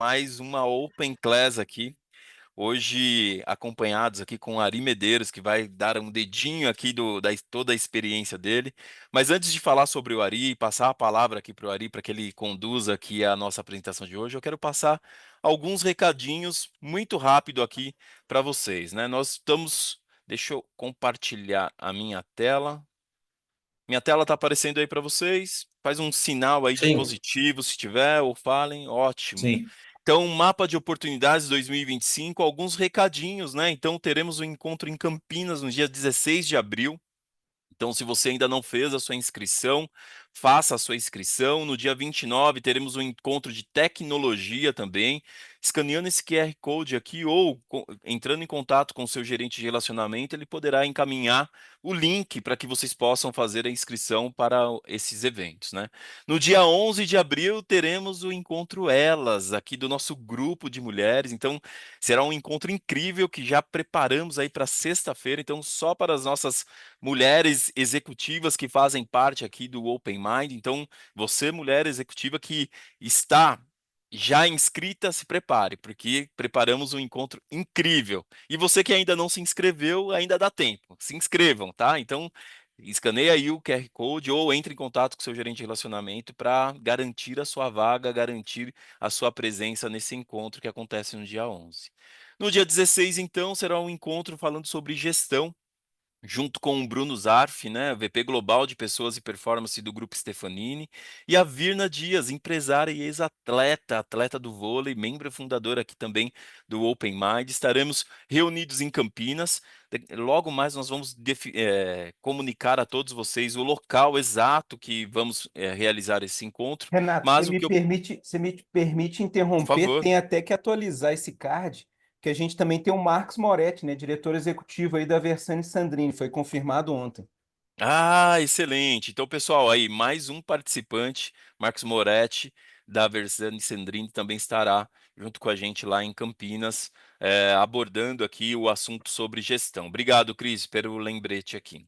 Mais uma Open Class aqui. Hoje, acompanhados aqui com o Ari Medeiros, que vai dar um dedinho aqui da toda a experiência dele. Mas antes de falar sobre o Ari, passar a palavra aqui para o Ari, para que ele conduza aqui a nossa apresentação de hoje, eu quero passar alguns recadinhos muito rápido aqui para vocês, né? Nós estamos. Deixa eu compartilhar a minha tela. Minha tela está aparecendo aí para vocês. Faz um sinal aí de Sim, positivo se tiver, ou falem, ótimo. sim. Então, mapa de oportunidades 2025, alguns recadinhos, né? Então, teremos um encontro em Campinas no dia 16 de abril. Então, se você ainda não fez a sua inscrição, faça a sua inscrição. No dia 29, teremos um encontro de tecnologia também. Escaneando esse QR Code aqui ou entrando em contato com o seu gerente de relacionamento, ele poderá encaminhar o link para que vocês possam fazer a inscrição para esses eventos, né? No dia 11 de abril, teremos o encontro Elas, aqui do nosso grupo de mulheres. Então, será um encontro incrível que já preparamos aí para sexta-feira. Então, só para as nossas mulheres executivas que fazem parte aqui do Open Mind. Então, você, mulher executiva que está já inscrita, se prepare, porque preparamos um encontro incrível. E você que ainda não se inscreveu, ainda dá tempo. Se inscrevam, tá? Então, escaneie aí o QR Code ou entre em contato com seu gerente de relacionamento para garantir a sua vaga, garantir a sua presença nesse encontro que acontece no dia 11. No dia 16, então, será um encontro falando sobre gestão junto com o Bruno Zarf, né, VP Global de Pessoas e Performance do Grupo Stefanini, e a Virna Dias, empresária e ex-atleta, atleta do vôlei, membro fundadora aqui também do Open Mind. Estaremos reunidos em Campinas. Logo mais nós vamos comunicar a todos vocês o local exato que vamos realizar esse encontro, Renato, mas o que eu, você me permite por interromper? favor. Tem até que atualizar esse card, que a gente também tem o Marcos Moretti, né, diretor executivo aí da Versani Sandrini, foi confirmado ontem. Ah, excelente. Então, pessoal, aí mais um participante, Marcos Moretti, da Versani Sandrini, também estará junto com a gente lá em Campinas, abordando aqui o assunto sobre gestão. Obrigado, Cris, pelo lembrete aqui.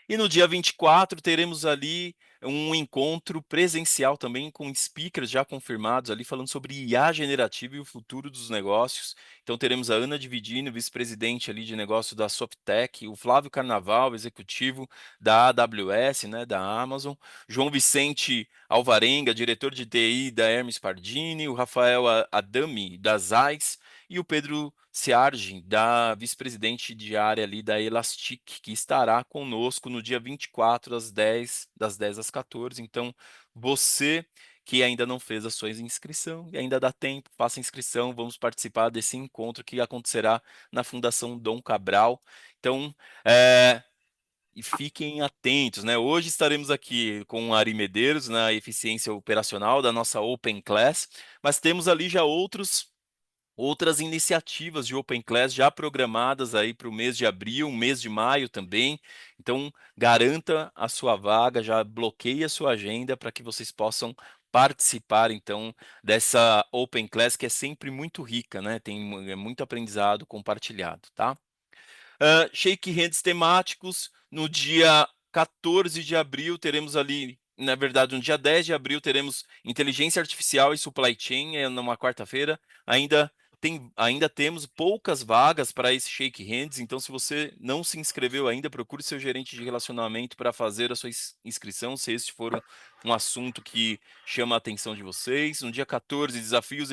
E no dia 24 teremos ali um encontro presencial também com speakers já confirmados ali falando sobre IA generativa e o futuro dos negócios. Então teremos a Ana Dividino, vice-presidente ali de negócio da Softec, o Flávio Carnaval, executivo da AWS, né, da Amazon, João Vicente Alvarenga, diretor de TI da Hermes Pardini, o Rafael Adami da Zeiss e o Pedro Ciargin, da vice-presidente de área ali da Elastic, que estará conosco no dia 24 às 10, das 10 às 14. Então, você que ainda não fez a sua inscrição, e ainda dá tempo, faça a inscrição, vamos participar desse encontro que acontecerá na Fundação Dom Cabral. Então, e fiquem atentos, né? Hoje estaremos aqui com o Ari Medeiros na eficiência operacional da nossa Open Class, mas temos ali já outras iniciativas de Open Class já programadas aí para o mês de abril, mês de maio também. Então, garanta a sua vaga, já bloqueie a sua agenda para que vocês possam participar então dessa Open Class que é sempre muito rica, né? Tem muito aprendizado compartilhado, tá? Shake hands temáticos. No dia 14 de abril, teremos ali, na verdade, no dia 10 de abril, teremos inteligência artificial e supply chain, numa quarta-feira. Ainda temos poucas vagas para esse shake hands, então se você não se inscreveu ainda, procure seu gerente de relacionamento para fazer a sua inscrição, se esse for um assunto que chama a atenção de vocês. No dia 14, desafios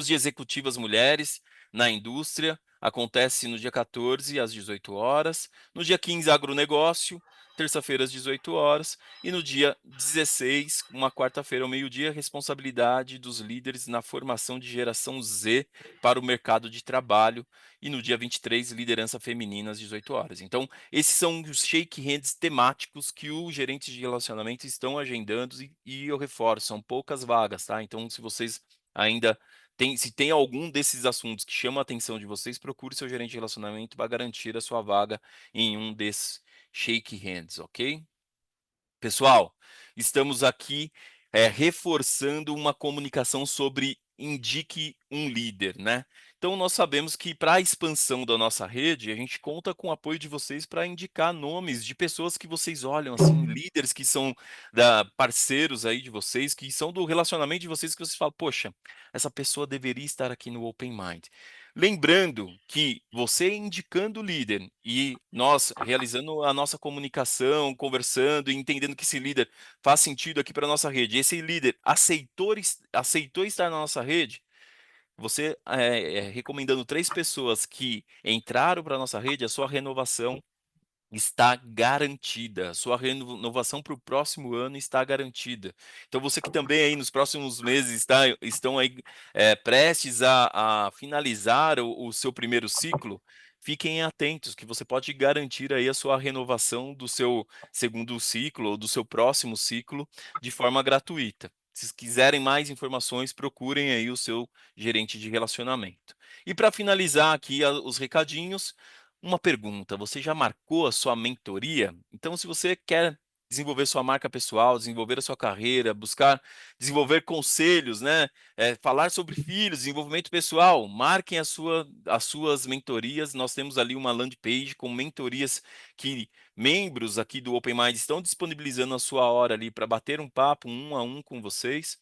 de executivas mulheres na indústria. Acontece no dia 14, às 18 horas. No dia 15, agronegócio. Terça-feira, às 18 horas. E no dia 16, uma quarta-feira ao meio-dia, responsabilidade dos líderes na formação de geração Z para o mercado de trabalho. E no dia 23, liderança feminina, às 18 horas. Então, esses são os shake hands temáticos que os gerentes de relacionamento estão agendando e eu reforço, são poucas vagas, tá? Então, se vocês ainda se tem algum desses assuntos que chama a atenção de vocês, procure seu gerente de relacionamento para garantir a sua vaga em um desses shake hands, ok? Pessoal, estamos aqui reforçando uma comunicação sobre indique um líder, né. Então nós sabemos que para a expansão da nossa rede, a gente conta com o apoio de vocês para indicar nomes de pessoas que vocês olham, assim, líderes que são da parceiros aí de vocês, que são do relacionamento de vocês, que vocês falam: "Poxa, essa pessoa deveria estar aqui no Open Mind". Lembrando que você indicando o líder e nós realizando a nossa comunicação, conversando e entendendo que esse líder faz sentido aqui para nossa rede, esse líder aceitou estar na nossa rede, você, recomendando 3 pessoas que entraram para nossa rede, a sua renovação está garantida, sua renovação para o próximo ano está garantida. Então você que também aí nos próximos meses estão aí, prestes a finalizar o seu primeiro ciclo, fiquem atentos que você pode garantir aí a sua renovação do seu segundo ciclo ou do seu próximo ciclo de forma gratuita. Se quiserem mais informações, procurem aí o seu gerente de relacionamento. E para finalizar aqui os recadinhos, uma pergunta: você já marcou a sua mentoria? Então, se você quer desenvolver sua marca pessoal, desenvolver a sua carreira, buscar desenvolver conselhos, né, falar sobre filhos, desenvolvimento pessoal, marquem as suas mentorias. Nós temos ali uma landing page com mentorias que membros aqui do Open Mind estão disponibilizando a sua hora ali para bater um papo um a um com vocês.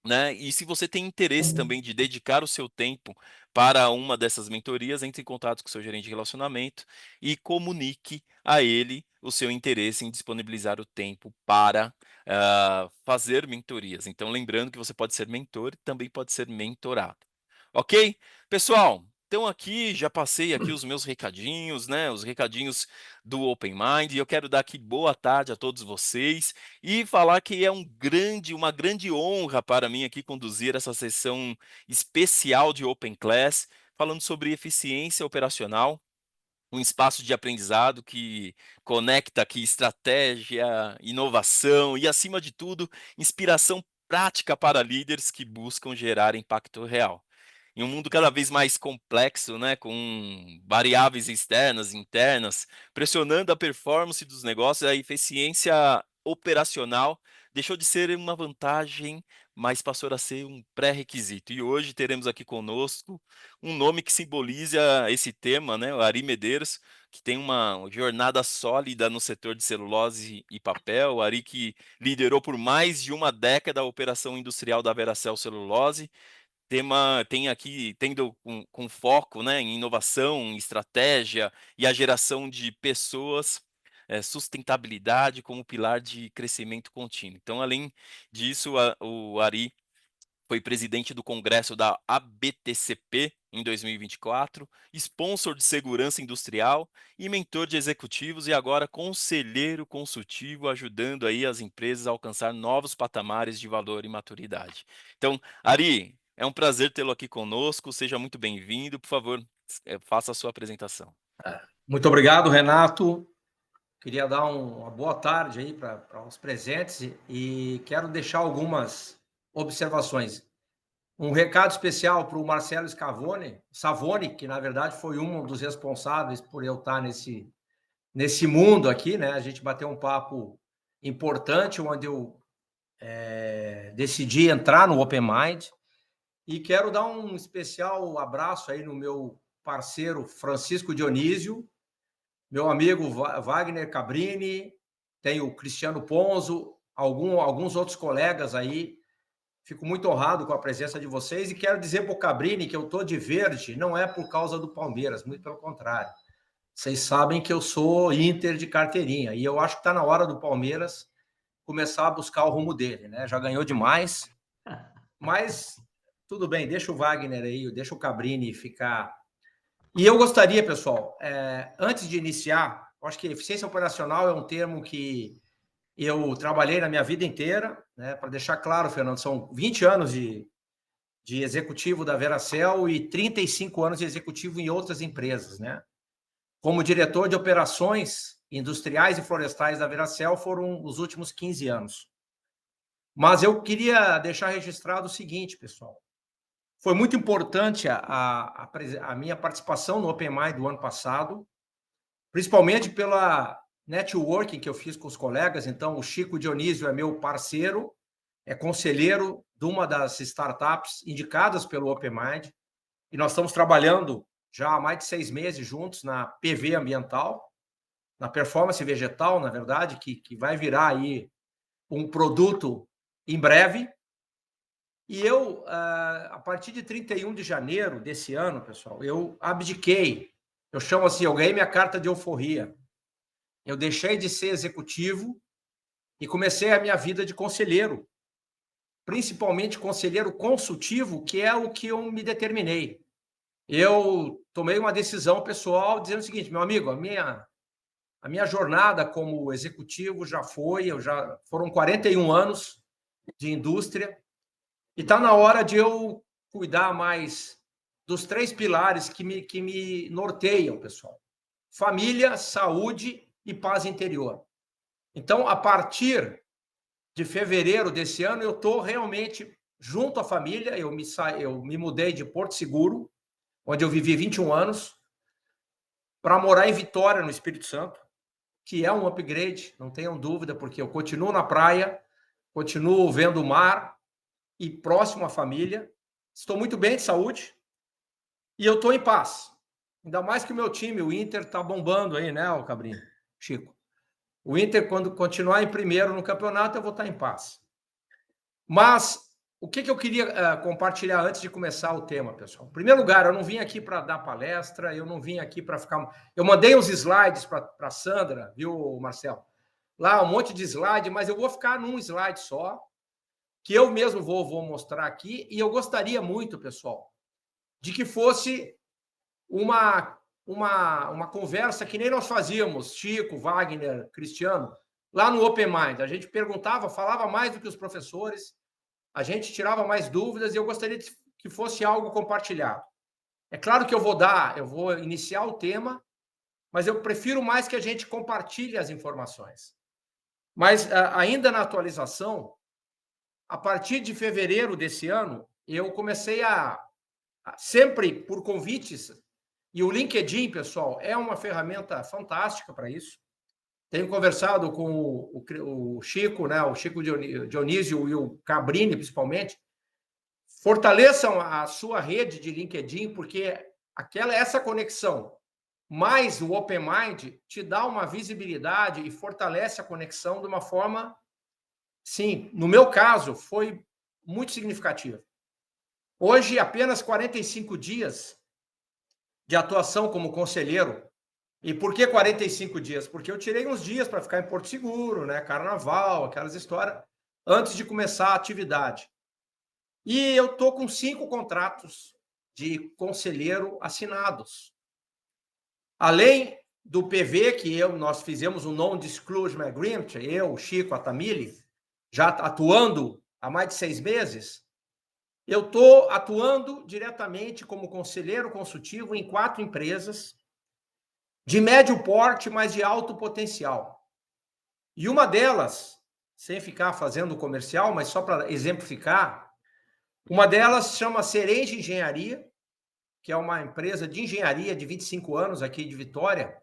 Né, e se você tem interesse também de dedicar o seu tempo para uma dessas mentorias, entre em contato com o seu gerente de relacionamento e comunique a ele o seu interesse em disponibilizar o tempo para, fazer mentorias. Então lembrando que você pode ser mentor e também pode ser mentorado. Ok? Pessoal, então aqui já passei aqui os meus recadinhos, né, os recadinhos do Open Mind, e eu quero dar aqui boa tarde a todos vocês. E falar que é uma grande honra para mim aqui conduzir essa sessão especial de Open Class, falando sobre eficiência operacional, um espaço de aprendizado que conecta aqui estratégia, inovação e, acima de tudo, inspiração prática para líderes que buscam gerar impacto real. Em um mundo cada vez mais complexo, né, com variáveis externas e internas, pressionando a performance dos negócios, a eficiência operacional deixou de ser uma vantagem, mas passou a ser um pré-requisito. E hoje teremos aqui conosco um nome que simboliza esse tema, né, o Ari Medeiros, que tem uma jornada sólida no setor de celulose e papel. O Ari que liderou por mais de uma década a operação industrial da Veracel Celulose, tem aqui tendo com foco, né, em inovação, em estratégia e a geração de pessoas, sustentabilidade como pilar de crescimento contínuo. Então, além disso, o Ari foi presidente do congresso da ABTCP em 2024, sponsor de segurança industrial e mentor de executivos, e agora conselheiro consultivo, ajudando aí as empresas a alcançar novos patamares de valor e maturidade. Então, Ari, é um prazer tê-lo aqui conosco, seja muito bem-vindo. Por favor, faça a sua apresentação. Muito obrigado, Renato. Queria dar uma boa tarde aí para os presentes e quero deixar algumas observações. Um recado especial para o Marcelo Savoni, que na verdade foi um dos responsáveis por eu estar nesse mundo aqui, né? A gente bateu um papo importante onde eu decidi entrar no Open Mind, e quero dar um especial abraço aí no meu parceiro Francisco Dionísio, meu amigo Wagner Cabrini, tem o Cristiano Ponzo, alguns outros colegas aí. Fico muito honrado com a presença de vocês e quero dizer para o Cabrini que eu estou de verde, não é por causa do Palmeiras, muito pelo contrário. Vocês sabem que eu sou Inter de carteirinha e eu acho que está na hora do Palmeiras começar a buscar o rumo dele, né? Já ganhou demais, mas tudo bem, deixa o Wagner aí, deixa o Cabrini ficar. E eu gostaria, pessoal, antes de iniciar, acho que eficiência operacional é um termo que eu trabalhei na minha vida inteira, né? Para deixar claro, Fernando, são 20 anos de executivo da Veracel e 35 anos de executivo em outras empresas, né? Como diretor de operações industriais e florestais da Veracel foram os últimos 15 anos. Mas eu queria deixar registrado o seguinte, pessoal. Foi muito importante a minha participação no Open Mind do ano passado, principalmente pela networking que eu fiz com os colegas. Então, o Chico Dionísio é meu parceiro, é conselheiro de uma das startups indicadas pelo OpenMind, e nós estamos trabalhando já há mais de 6 meses juntos na PV ambiental, na performance vegetal, na verdade, que vai virar aí um produto em breve. E eu, a partir de 31 de janeiro desse ano, pessoal, eu abdiquei. Eu chamo assim, eu ganhei minha carta de euforia. Eu deixei de ser executivo e comecei a minha vida de conselheiro, principalmente conselheiro consultivo, que é o que eu me determinei. Eu tomei uma decisão pessoal dizendo o seguinte, meu amigo, a minha jornada como executivo foram 41 anos de indústria, e está na hora de eu cuidar mais dos 3 pilares que me norteiam, pessoal. Família, saúde e paz interior. Então, a partir de fevereiro desse ano, eu estou realmente junto à família. Eu me mudei de Porto Seguro, onde eu vivi 21 anos, para morar em Vitória, no Espírito Santo, que é um upgrade, não tenham dúvida, porque eu continuo na praia, continuo vendo o mar e próximo à família. Estou muito bem de saúde e eu estou em paz. Ainda mais que o meu time, o Inter, está bombando aí, né, o Cabrinho, Chico? O Inter, quando continuar em primeiro no campeonato, eu vou estar em paz. Mas o que eu queria compartilhar antes de começar o tema, pessoal? Em primeiro lugar, eu não vim aqui para dar palestra, eu não vim aqui para ficar... Eu mandei uns slides para a Sandra, viu, Marcelo? Lá, um monte de slide, mas eu vou ficar num slide só, que eu mesmo vou mostrar aqui, e eu gostaria muito, pessoal, de que fosse uma conversa que nem nós fazíamos, Chico, Wagner, Cristiano, lá no OpenMind. A gente perguntava, falava mais do que os professores, a gente tirava mais dúvidas, e eu gostaria que fosse algo compartilhado. É claro que eu vou iniciar o tema, mas eu prefiro mais que a gente compartilhe as informações. Mas, ainda na atualização, a partir de fevereiro desse ano, eu comecei sempre por convites, e o LinkedIn, pessoal, é uma ferramenta fantástica para isso. Tenho conversado com o Chico, né, o Chico Dionísio e o Cabrini, principalmente. Fortaleçam a sua rede de LinkedIn, porque essa conexão mais o OpenMind te dá uma visibilidade e fortalece a conexão de uma forma, sim, no meu caso, foi muito significativa. Hoje, apenas 45 dias de atuação como conselheiro. E por que 45 dias? Porque eu tirei uns dias para ficar em Porto Seguro, né? Carnaval, aquelas histórias, antes de começar a atividade. E eu estou com 5 contratos de conselheiro assinados. Além do PV, que nós fizemos um Non-Disclosure Agreement, eu, o Chico, a Tamile, já atuando há mais de 6 meses, eu estou atuando diretamente como conselheiro consultivo em 4 empresas, de médio porte, mas de alto potencial. E uma delas, sem ficar fazendo comercial, mas só para exemplificar, uma delas chama Cereja Engenharia, que é uma empresa de engenharia de 25 anos aqui de Vitória.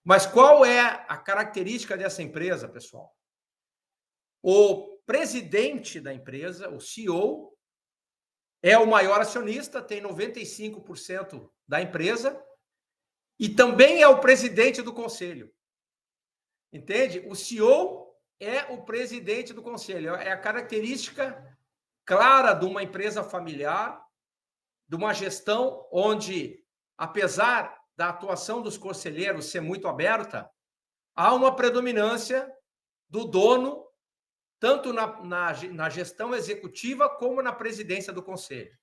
Mas qual é a característica dessa empresa, pessoal? O presidente da empresa, o CEO, é o maior acionista, tem 95% da empresa, e também é o presidente do conselho. Entende? O CEO é o presidente do conselho. É a característica clara de uma empresa familiar, de uma gestão onde, apesar da atuação dos conselheiros ser muito aberta, há uma predominância do dono, tanto na gestão executiva como na presidência do conselho.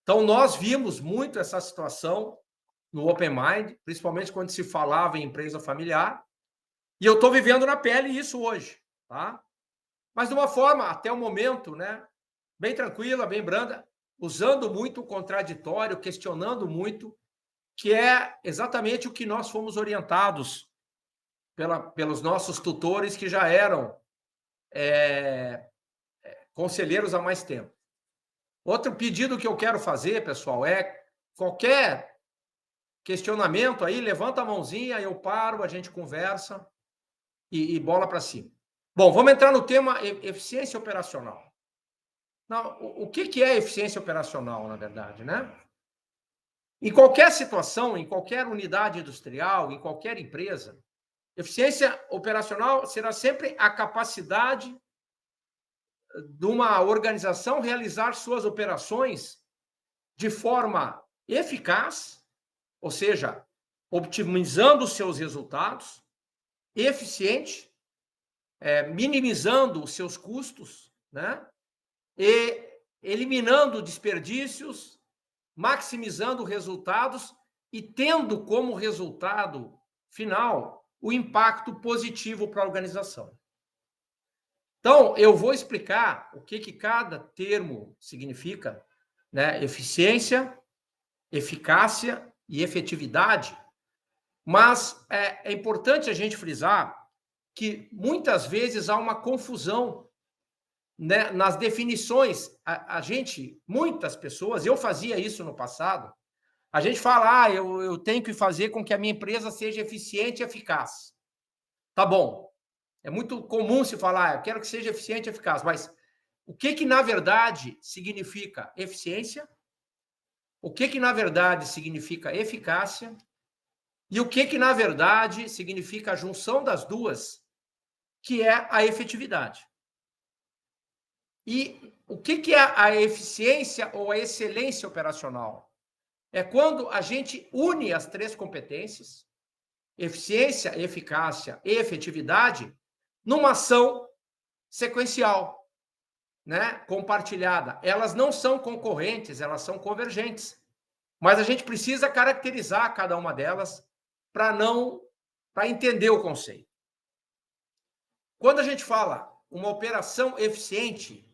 Então, nós vimos muito essa situação no OpenMind, principalmente quando se falava em empresa familiar, e eu estou vivendo na pele isso hoje, tá? Mas de uma forma, até o momento, né, bem tranquila, bem branda, usando muito o contraditório, questionando muito, que é exatamente o que nós fomos orientados pelos nossos tutores, que já eram conselheiros há mais tempo. Outro pedido que eu quero fazer, pessoal, é qualquer questionamento aí, levanta a mãozinha, eu paro, a gente conversa e bola para cima. Bom, vamos entrar no tema eficiência operacional. Não, o que é eficiência operacional, na verdade, né? Em qualquer situação, em qualquer unidade industrial, em qualquer empresa, eficiência operacional será sempre a capacidade de uma organização realizar suas operações de forma eficaz, ou seja, optimizando os seus resultados, eficiente, minimizando os seus custos, né? E eliminando desperdícios, maximizando resultados e tendo como resultado final o impacto positivo para a organização. Então, eu vou explicar o que cada termo significa, né? Eficiência, eficácia e efetividade. Mas é importante a gente frisar que muitas vezes há uma confusão, né, nas definições. Muitas pessoas, eu fazia isso no passado, a gente fala, eu tenho que fazer com que a minha empresa seja eficiente e eficaz. Tá bom. É muito comum se falar, eu quero que seja eficiente e eficaz, mas o que na verdade significa eficiência? O que na verdade significa eficácia? E o que na verdade significa a junção das duas, que é a efetividade? E o que é a eficiência ou a excelência operacional? É quando a gente une as três competências, eficiência, eficácia e efetividade, numa ação sequencial, né, compartilhada. Elas não são concorrentes, elas são convergentes. Mas a gente precisa caracterizar cada uma delas para entender o conceito. Quando a gente fala uma operação eficiente,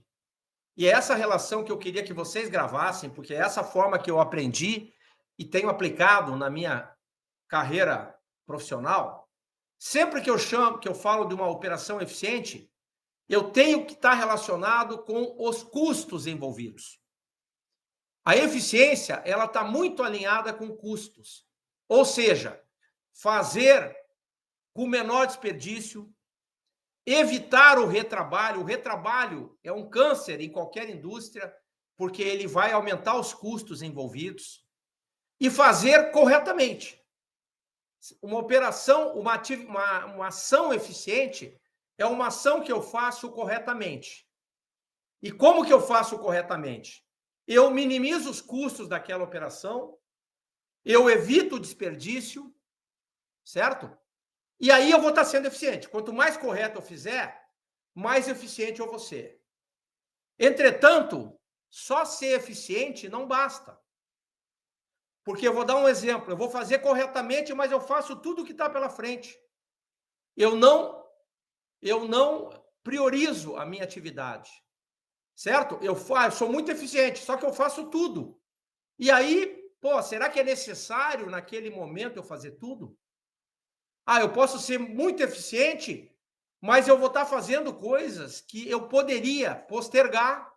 e é essa relação que eu queria que vocês gravassem, porque é essa forma que eu aprendi e tenho aplicado na minha carreira profissional. Sempre que eu falo de uma operação eficiente, eu tenho que estar relacionado com os custos envolvidos. A eficiência, ela está muito alinhada com custos. Ou seja, fazer com menor desperdício, evitar o retrabalho. O retrabalho é um câncer em qualquer indústria, porque ele vai aumentar os custos envolvidos. E fazer corretamente. Uma operação, uma ação eficiente é uma ação que eu faço corretamente. E como que eu faço corretamente? Eu minimizo os custos daquela operação, eu evito o desperdício, certo? E aí eu vou estar sendo eficiente. Quanto mais correto eu fizer, mais eficiente eu vou ser. Entretanto, só ser eficiente não basta. Porque eu vou dar um exemplo, eu vou fazer corretamente, mas eu faço tudo o que está pela frente. Eu não priorizo a minha atividade, certo? Eu sou muito eficiente, só que eu faço tudo. E aí, será que é necessário naquele momento eu fazer tudo? Eu posso ser muito eficiente, mas eu vou estar fazendo coisas que eu poderia postergar,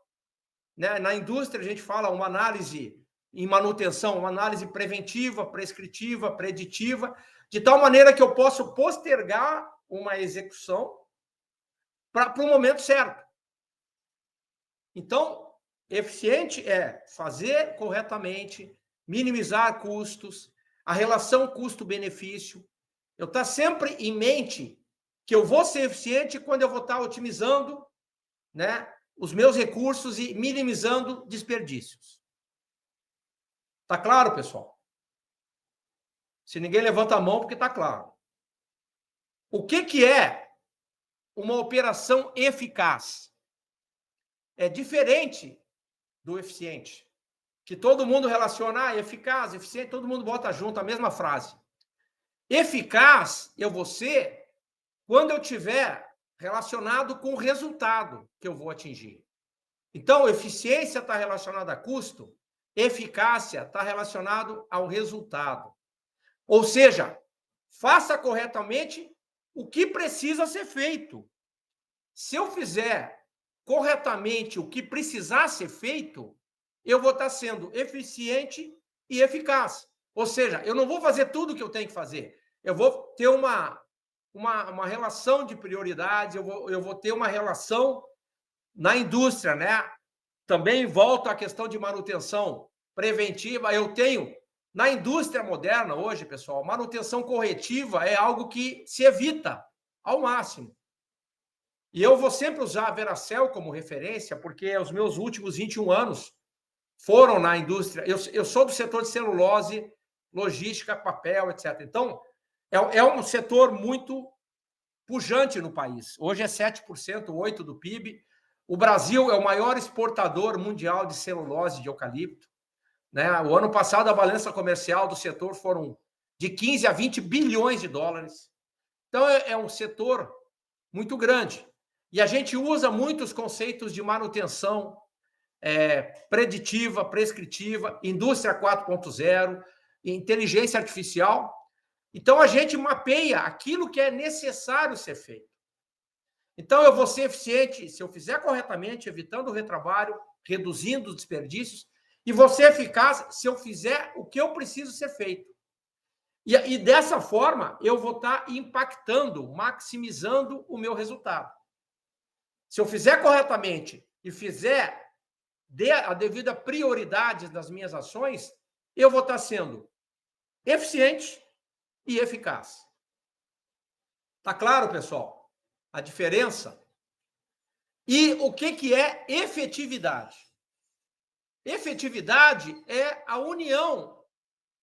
né? Na indústria a gente fala uma análise em manutenção, uma análise preventiva, prescritiva, preditiva, de tal maneira que eu posso postergar uma execução para o momento certo. Então, eficiente é fazer corretamente, minimizar custos, a relação custo-benefício. Eu estou sempre em mente que eu vou ser eficiente quando eu vou estar otimizando, né, os meus recursos e minimizando desperdícios. Tá claro, pessoal? Se ninguém levanta a mão, porque tá claro. O que é uma operação eficaz? É diferente do eficiente, que todo mundo relaciona, eficaz, eficiente, todo mundo bota junto a mesma frase. Eficaz eu vou ser quando eu tiver relacionado com o resultado que eu vou atingir. Então, eficiência está relacionada a custo, eficácia está relacionado ao resultado. Ou seja, faça corretamente o que precisa ser feito. Se eu fizer corretamente o que precisar ser feito, eu vou estar sendo eficiente e eficaz. Ou seja, eu não vou fazer tudo o que eu tenho que fazer. Eu vou ter uma relação de prioridades, eu vou ter uma relação na indústria, né? também volto à questão de manutenção preventiva. Eu tenho, na indústria moderna hoje, pessoal, manutenção corretiva é algo que se evita ao máximo. E eu vou sempre usar a Veracel como referência, porque os meus últimos 21 anos foram na indústria. Eu sou do setor de celulose, logística, papel, etc. Então, é um setor muito pujante no país. Hoje é 7%, 8% do PIB. O Brasil é o maior exportador mundial de celulose de eucalipto, né? O ano passado, a balança comercial do setor foram de 15 a 20 bilhões de dólares. Então, é um setor muito grande. E a gente usa muitos conceitos de manutenção preditiva, prescritiva, indústria 4.0, inteligência artificial. Então, a gente mapeia aquilo que é necessário ser feito. Então, eu vou ser eficiente se eu fizer corretamente, evitando o retrabalho, reduzindo os desperdícios, e vou ser eficaz se eu fizer o que eu preciso ser feito. E dessa forma, eu vou estar impactando, maximizando o meu resultado. Se eu fizer corretamente e fizer a devida prioridade das minhas ações, eu vou estar sendo eficiente e eficaz. Tá claro, pessoal? A diferença? E o que é efetividade? Efetividade é a união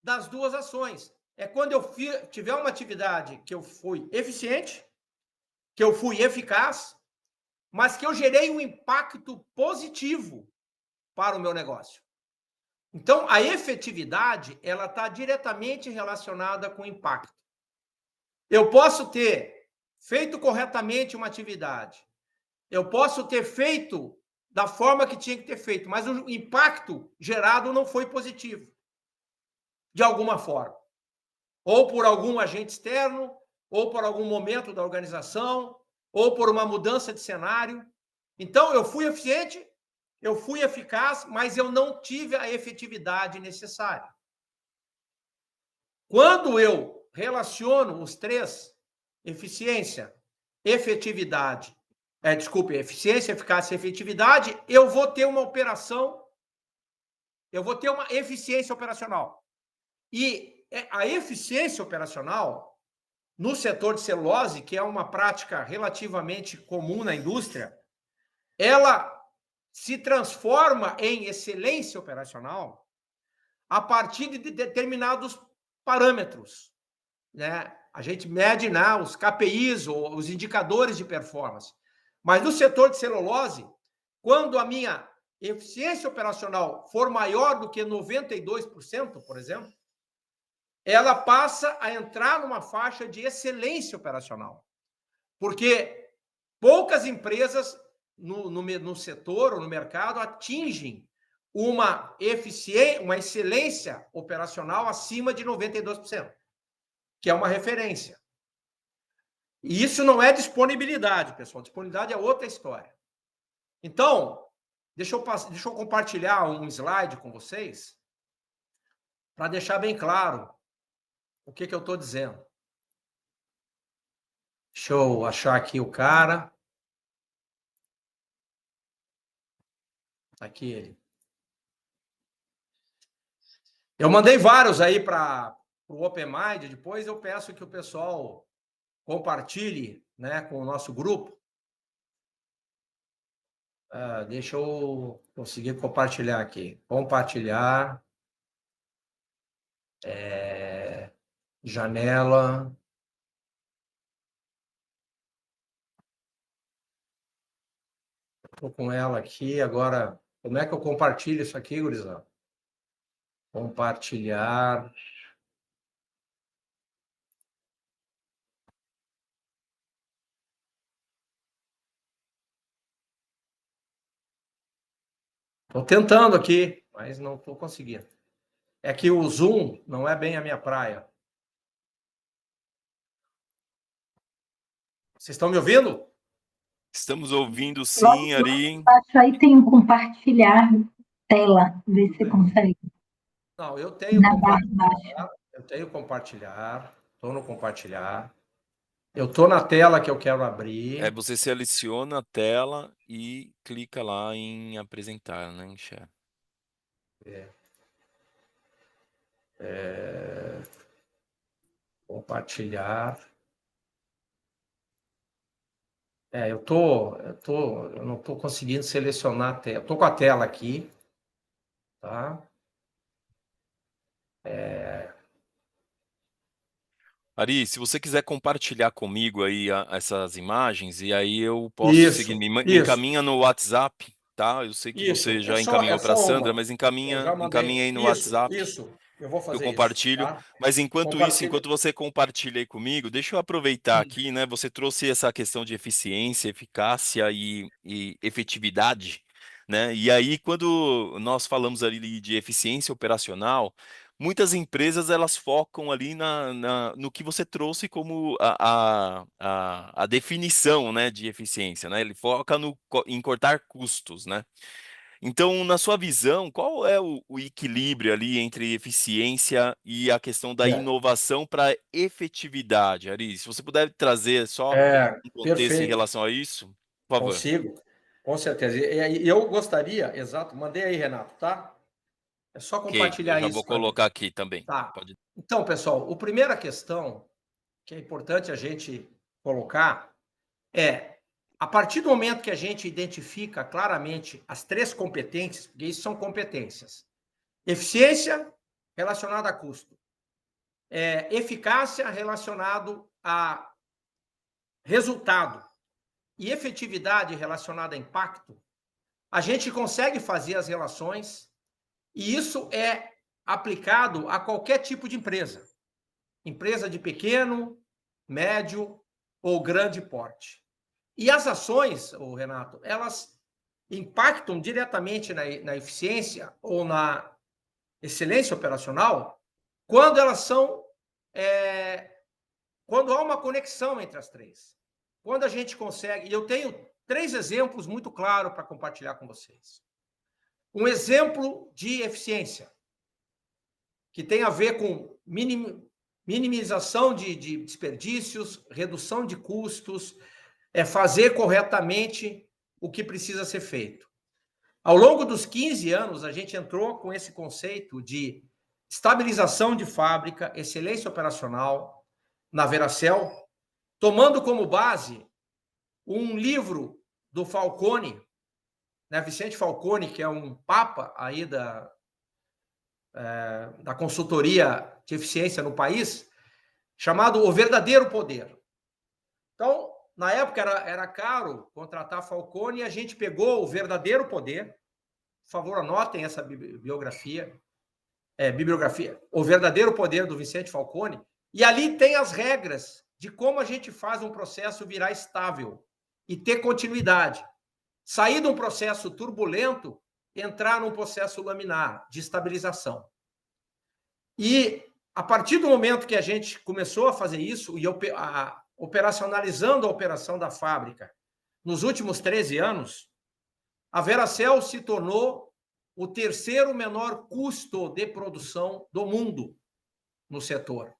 das duas ações. É quando eu tiver uma atividade que eu fui eficiente, que eu fui eficaz, mas que eu gerei um impacto positivo para o meu negócio. Então, a efetividade, ela está diretamente relacionada com o impacto. Eu posso ter feito corretamente uma atividade, eu posso ter feito da forma que tinha que ter feito, mas o impacto gerado não foi positivo, de alguma forma. Ou por algum agente externo, ou por algum momento da organização, ou por uma mudança de cenário. Então, eu fui eficiente, eu fui eficaz, mas eu não tive a efetividade necessária. Quando eu relaciono os três, eficiência, efetividade, eficiência, eficácia e efetividade, eu vou ter uma operação, eu vou ter uma eficiência operacional. E a eficiência operacional, no setor de celulose, que é uma prática relativamente comum na indústria, ela se transforma em excelência operacional a partir de determinados parâmetros, né? A gente mede os KPIs, ou os indicadores de performance. Mas no setor de celulose, quando a minha eficiência operacional for maior do que 92%, por exemplo, ela passa a entrar numa faixa de excelência operacional. Porque poucas empresas no setor ou no mercado atingem uma eficiência, uma excelência operacional acima de 92%, que é uma referência. E isso não é disponibilidade, pessoal. Disponibilidade é outra história. Então, deixa eu compartilhar um slide com vocês para deixar bem claro o que eu estou dizendo. Deixa eu achar aqui o cara. Aqui ele. Eu mandei vários aí para o OpenMind. Depois eu peço que o pessoal compartilhe, né, com o nosso grupo. Deixa eu conseguir compartilhar aqui. Compartilhar. Janela. Estou com ela aqui. Agora, como é que eu compartilho isso aqui, gurizada? Compartilhar. Estou tentando aqui, mas não estou conseguindo. É que o Zoom não é bem a minha praia. Vocês estão me ouvindo? Estamos ouvindo sim, Ari. Aí tem um compartilhar tela, vê se você consegue. Não, eu tenho Na compartilhar. Eu tenho compartilhar. Estou no compartilhar. Eu estou na tela que eu quero abrir. Você seleciona a tela e clica lá em apresentar, né, em share. Compartilhar. Eu não estou conseguindo selecionar a tela. Estou com a tela aqui, tá? Ari, se você quiser compartilhar comigo aí essas imagens, e aí eu posso seguir, me Isso, encaminha no WhatsApp, tá? Eu sei que você isso. já encaminhou É para a só Sandra, uma. mas Eu já encaminha mandei. aí no WhatsApp Isso. Eu vou que eu fazer isso, compartilho. tá? Mas enquanto isso, Compartilha. enquanto você compartilha aí comigo, deixa eu aproveitar aqui, né? Você trouxe essa questão de eficiência, eficácia e efetividade, né? E aí, quando nós falamos ali de eficiência operacional, muitas empresas elas focam ali no que você trouxe como a definição, né, de eficiência, né? Ele foca em cortar custos, né? Então, na sua visão, qual é o equilíbrio ali entre eficiência e a questão da É, inovação para efetividade, Ari? Se você puder trazer só um contexto em perfeito. relação a isso, por favor. Consigo, com certeza. E eu gostaria, exato, mandei aí, Renato, tá? É só Ok, eu compartilhar já vou isso para mim. colocar aqui também. Tá. Pode. Então, pessoal, a primeira questão que é importante a gente colocar é, a partir do momento que a gente identifica claramente as três competências, porque isso são competências: eficiência relacionada a custo, eficácia relacionado a resultado e efetividade relacionada a impacto, a gente consegue fazer as relações e isso é aplicado a qualquer tipo de empresa. Empresa de pequeno, médio ou grande porte. E as ações, Renato, elas impactam diretamente na eficiência ou na excelência operacional quando elas são. Quando há uma conexão entre as três. Quando a gente consegue. E eu tenho 3 exemplos muito claros para compartilhar com vocês. Um exemplo de eficiência, que tem a ver com minimização de desperdícios, redução de custos, fazer corretamente o que precisa ser feito. Ao longo dos 15 anos, a gente entrou com esse conceito de estabilização de fábrica, excelência operacional na Veracel, tomando como base um livro do Falcone, né, Vicente Falcone, que é um papa aí da consultoria de eficiência no país, chamado O Verdadeiro Poder. Então, na época era caro contratar Falcone e a gente pegou O Verdadeiro Poder. Por favor, anotem essa bibliografia, O Verdadeiro Poder do Vicente Falcone, e ali tem as regras de como a gente faz um processo virar estável e ter continuidade. Sair de um processo turbulento, entrar num processo laminar de estabilização. E a partir do momento que a gente começou a fazer isso e operacionalizando a operação da fábrica nos últimos 13 anos, a Veracel se tornou o terceiro menor custo de produção do mundo no setor.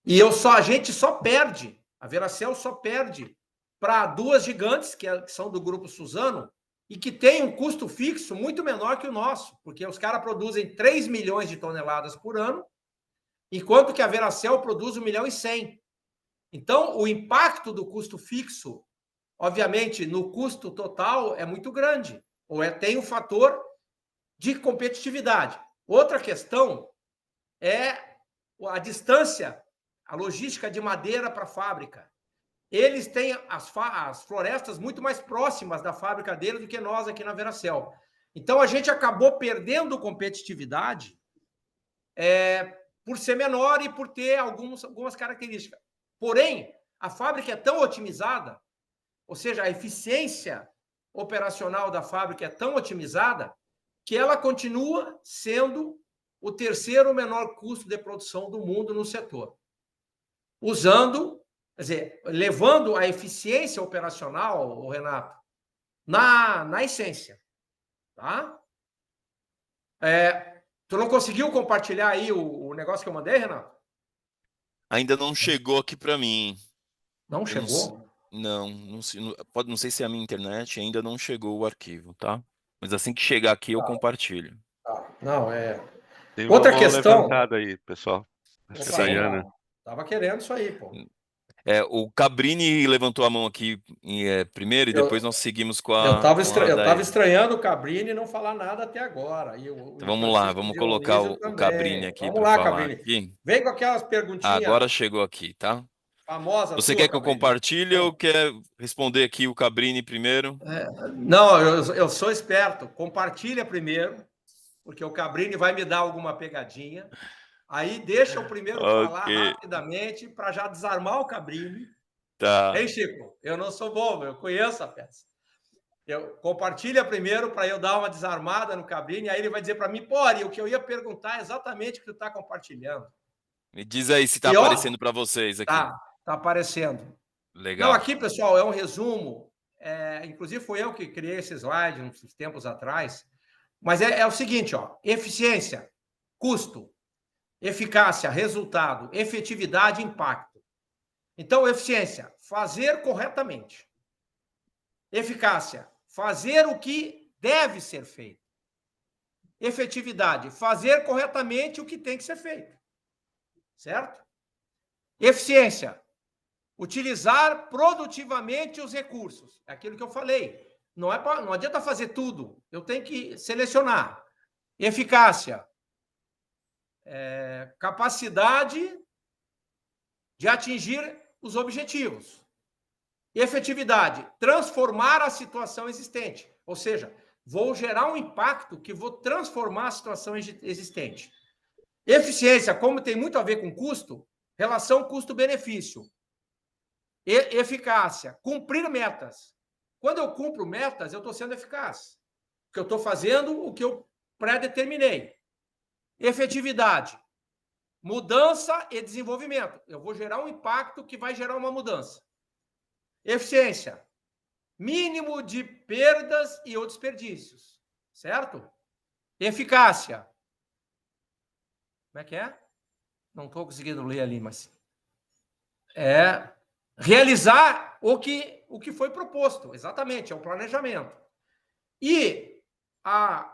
E a gente só perde, a Veracel só perde para 2 gigantes, que são do grupo Suzano, e que tem um custo fixo muito menor que o nosso, porque os caras produzem 3 milhões de toneladas por ano, enquanto que a Veracel produz 1,1 milhão. Então, o impacto do custo fixo, obviamente, no custo total é muito grande, ou tem um fator de competitividade. Outra questão é a distância, a logística de madeira para a fábrica. Eles têm as florestas muito mais próximas da fábrica deles do que nós aqui na Veracel. Então, a gente acabou perdendo competitividade por ser menor e por ter algumas características. Porém, a fábrica é tão otimizada, ou seja, a eficiência operacional da fábrica é tão otimizada, que ela continua sendo o terceiro menor custo de produção do mundo no setor. Levando a eficiência operacional, Renato, na essência. Tá? Tu não conseguiu compartilhar aí o negócio que eu mandei, Renato? Ainda não chegou aqui para mim. Não Eu não, se- chegou? não sei se é a minha internet ainda não chegou o arquivo, tá? Mas assim que chegar aqui eu compartilho. Tá. Não, Tem uma outra mão questão. levantada aí, pessoal. Acho que é a Opa, vamos Dayana. lá. Tava querendo isso aí, pô. O Cabrini levantou a mão aqui primeiro e depois Eu, nós seguimos com eu a, tava com a eu tava Daiane. estranhando o Cabrini não falar nada até agora. E o Então vamos lá, Francisco vamos colocar Dionísio o Cabrini também. aqui Vamos para lá, falar Cabrini. aqui. Vem com aquelas Ah, perguntinhas agora chegou aqui, tá? famosas Você sua, quer que eu Cabrini. compartilhe ou Vem. quer responder aqui o Cabrini primeiro? Não, eu sou esperto. Compartilha primeiro, porque o Cabrini vai me dar alguma pegadinha. Aí deixa o primeiro falar Ok, rapidamente para já desarmar o Cabrini. tá. Hein, Chico? Eu não sou bobo, eu conheço a peça. Compartilha primeiro para eu dar uma desarmada no Cabrini, aí ele vai dizer para mim, pô, Ari, o que eu ia perguntar é exatamente o que tu está compartilhando. Me diz aí se tá E ó, aparecendo para vocês aqui. tá aparecendo. Não, Legal. aqui, pessoal, é um resumo. Inclusive, foi eu que criei esse slide uns tempos atrás. Mas é o seguinte, ó: eficiência, custo, eficácia, resultado, efetividade, impacto. Então, eficiência, fazer corretamente. Eficácia, fazer o que deve ser feito. Efetividade, fazer corretamente o que tem que ser feito. Certo? Eficiência, utilizar produtivamente os recursos. É aquilo que eu falei. Não adianta fazer tudo. Eu tenho que selecionar. Eficácia, capacidade de atingir os objetivos. Efetividade, transformar a situação existente. Ou seja, vou gerar um impacto que vou transformar a situação existente. Eficiência, como tem muito a ver com custo, relação custo-benefício. Eficácia, cumprir metas. Quando eu cumpro metas, eu estou sendo eficaz. Porque eu estou fazendo o que eu pré-determinei. Efetividade, mudança e desenvolvimento. Eu vou gerar um impacto que vai gerar uma mudança. Eficiência, mínimo de perdas e ou desperdícios. Certo? Eficácia. Como é que é? Não estou conseguindo ler ali, mas... realizar o que foi proposto. Exatamente, é o planejamento. E a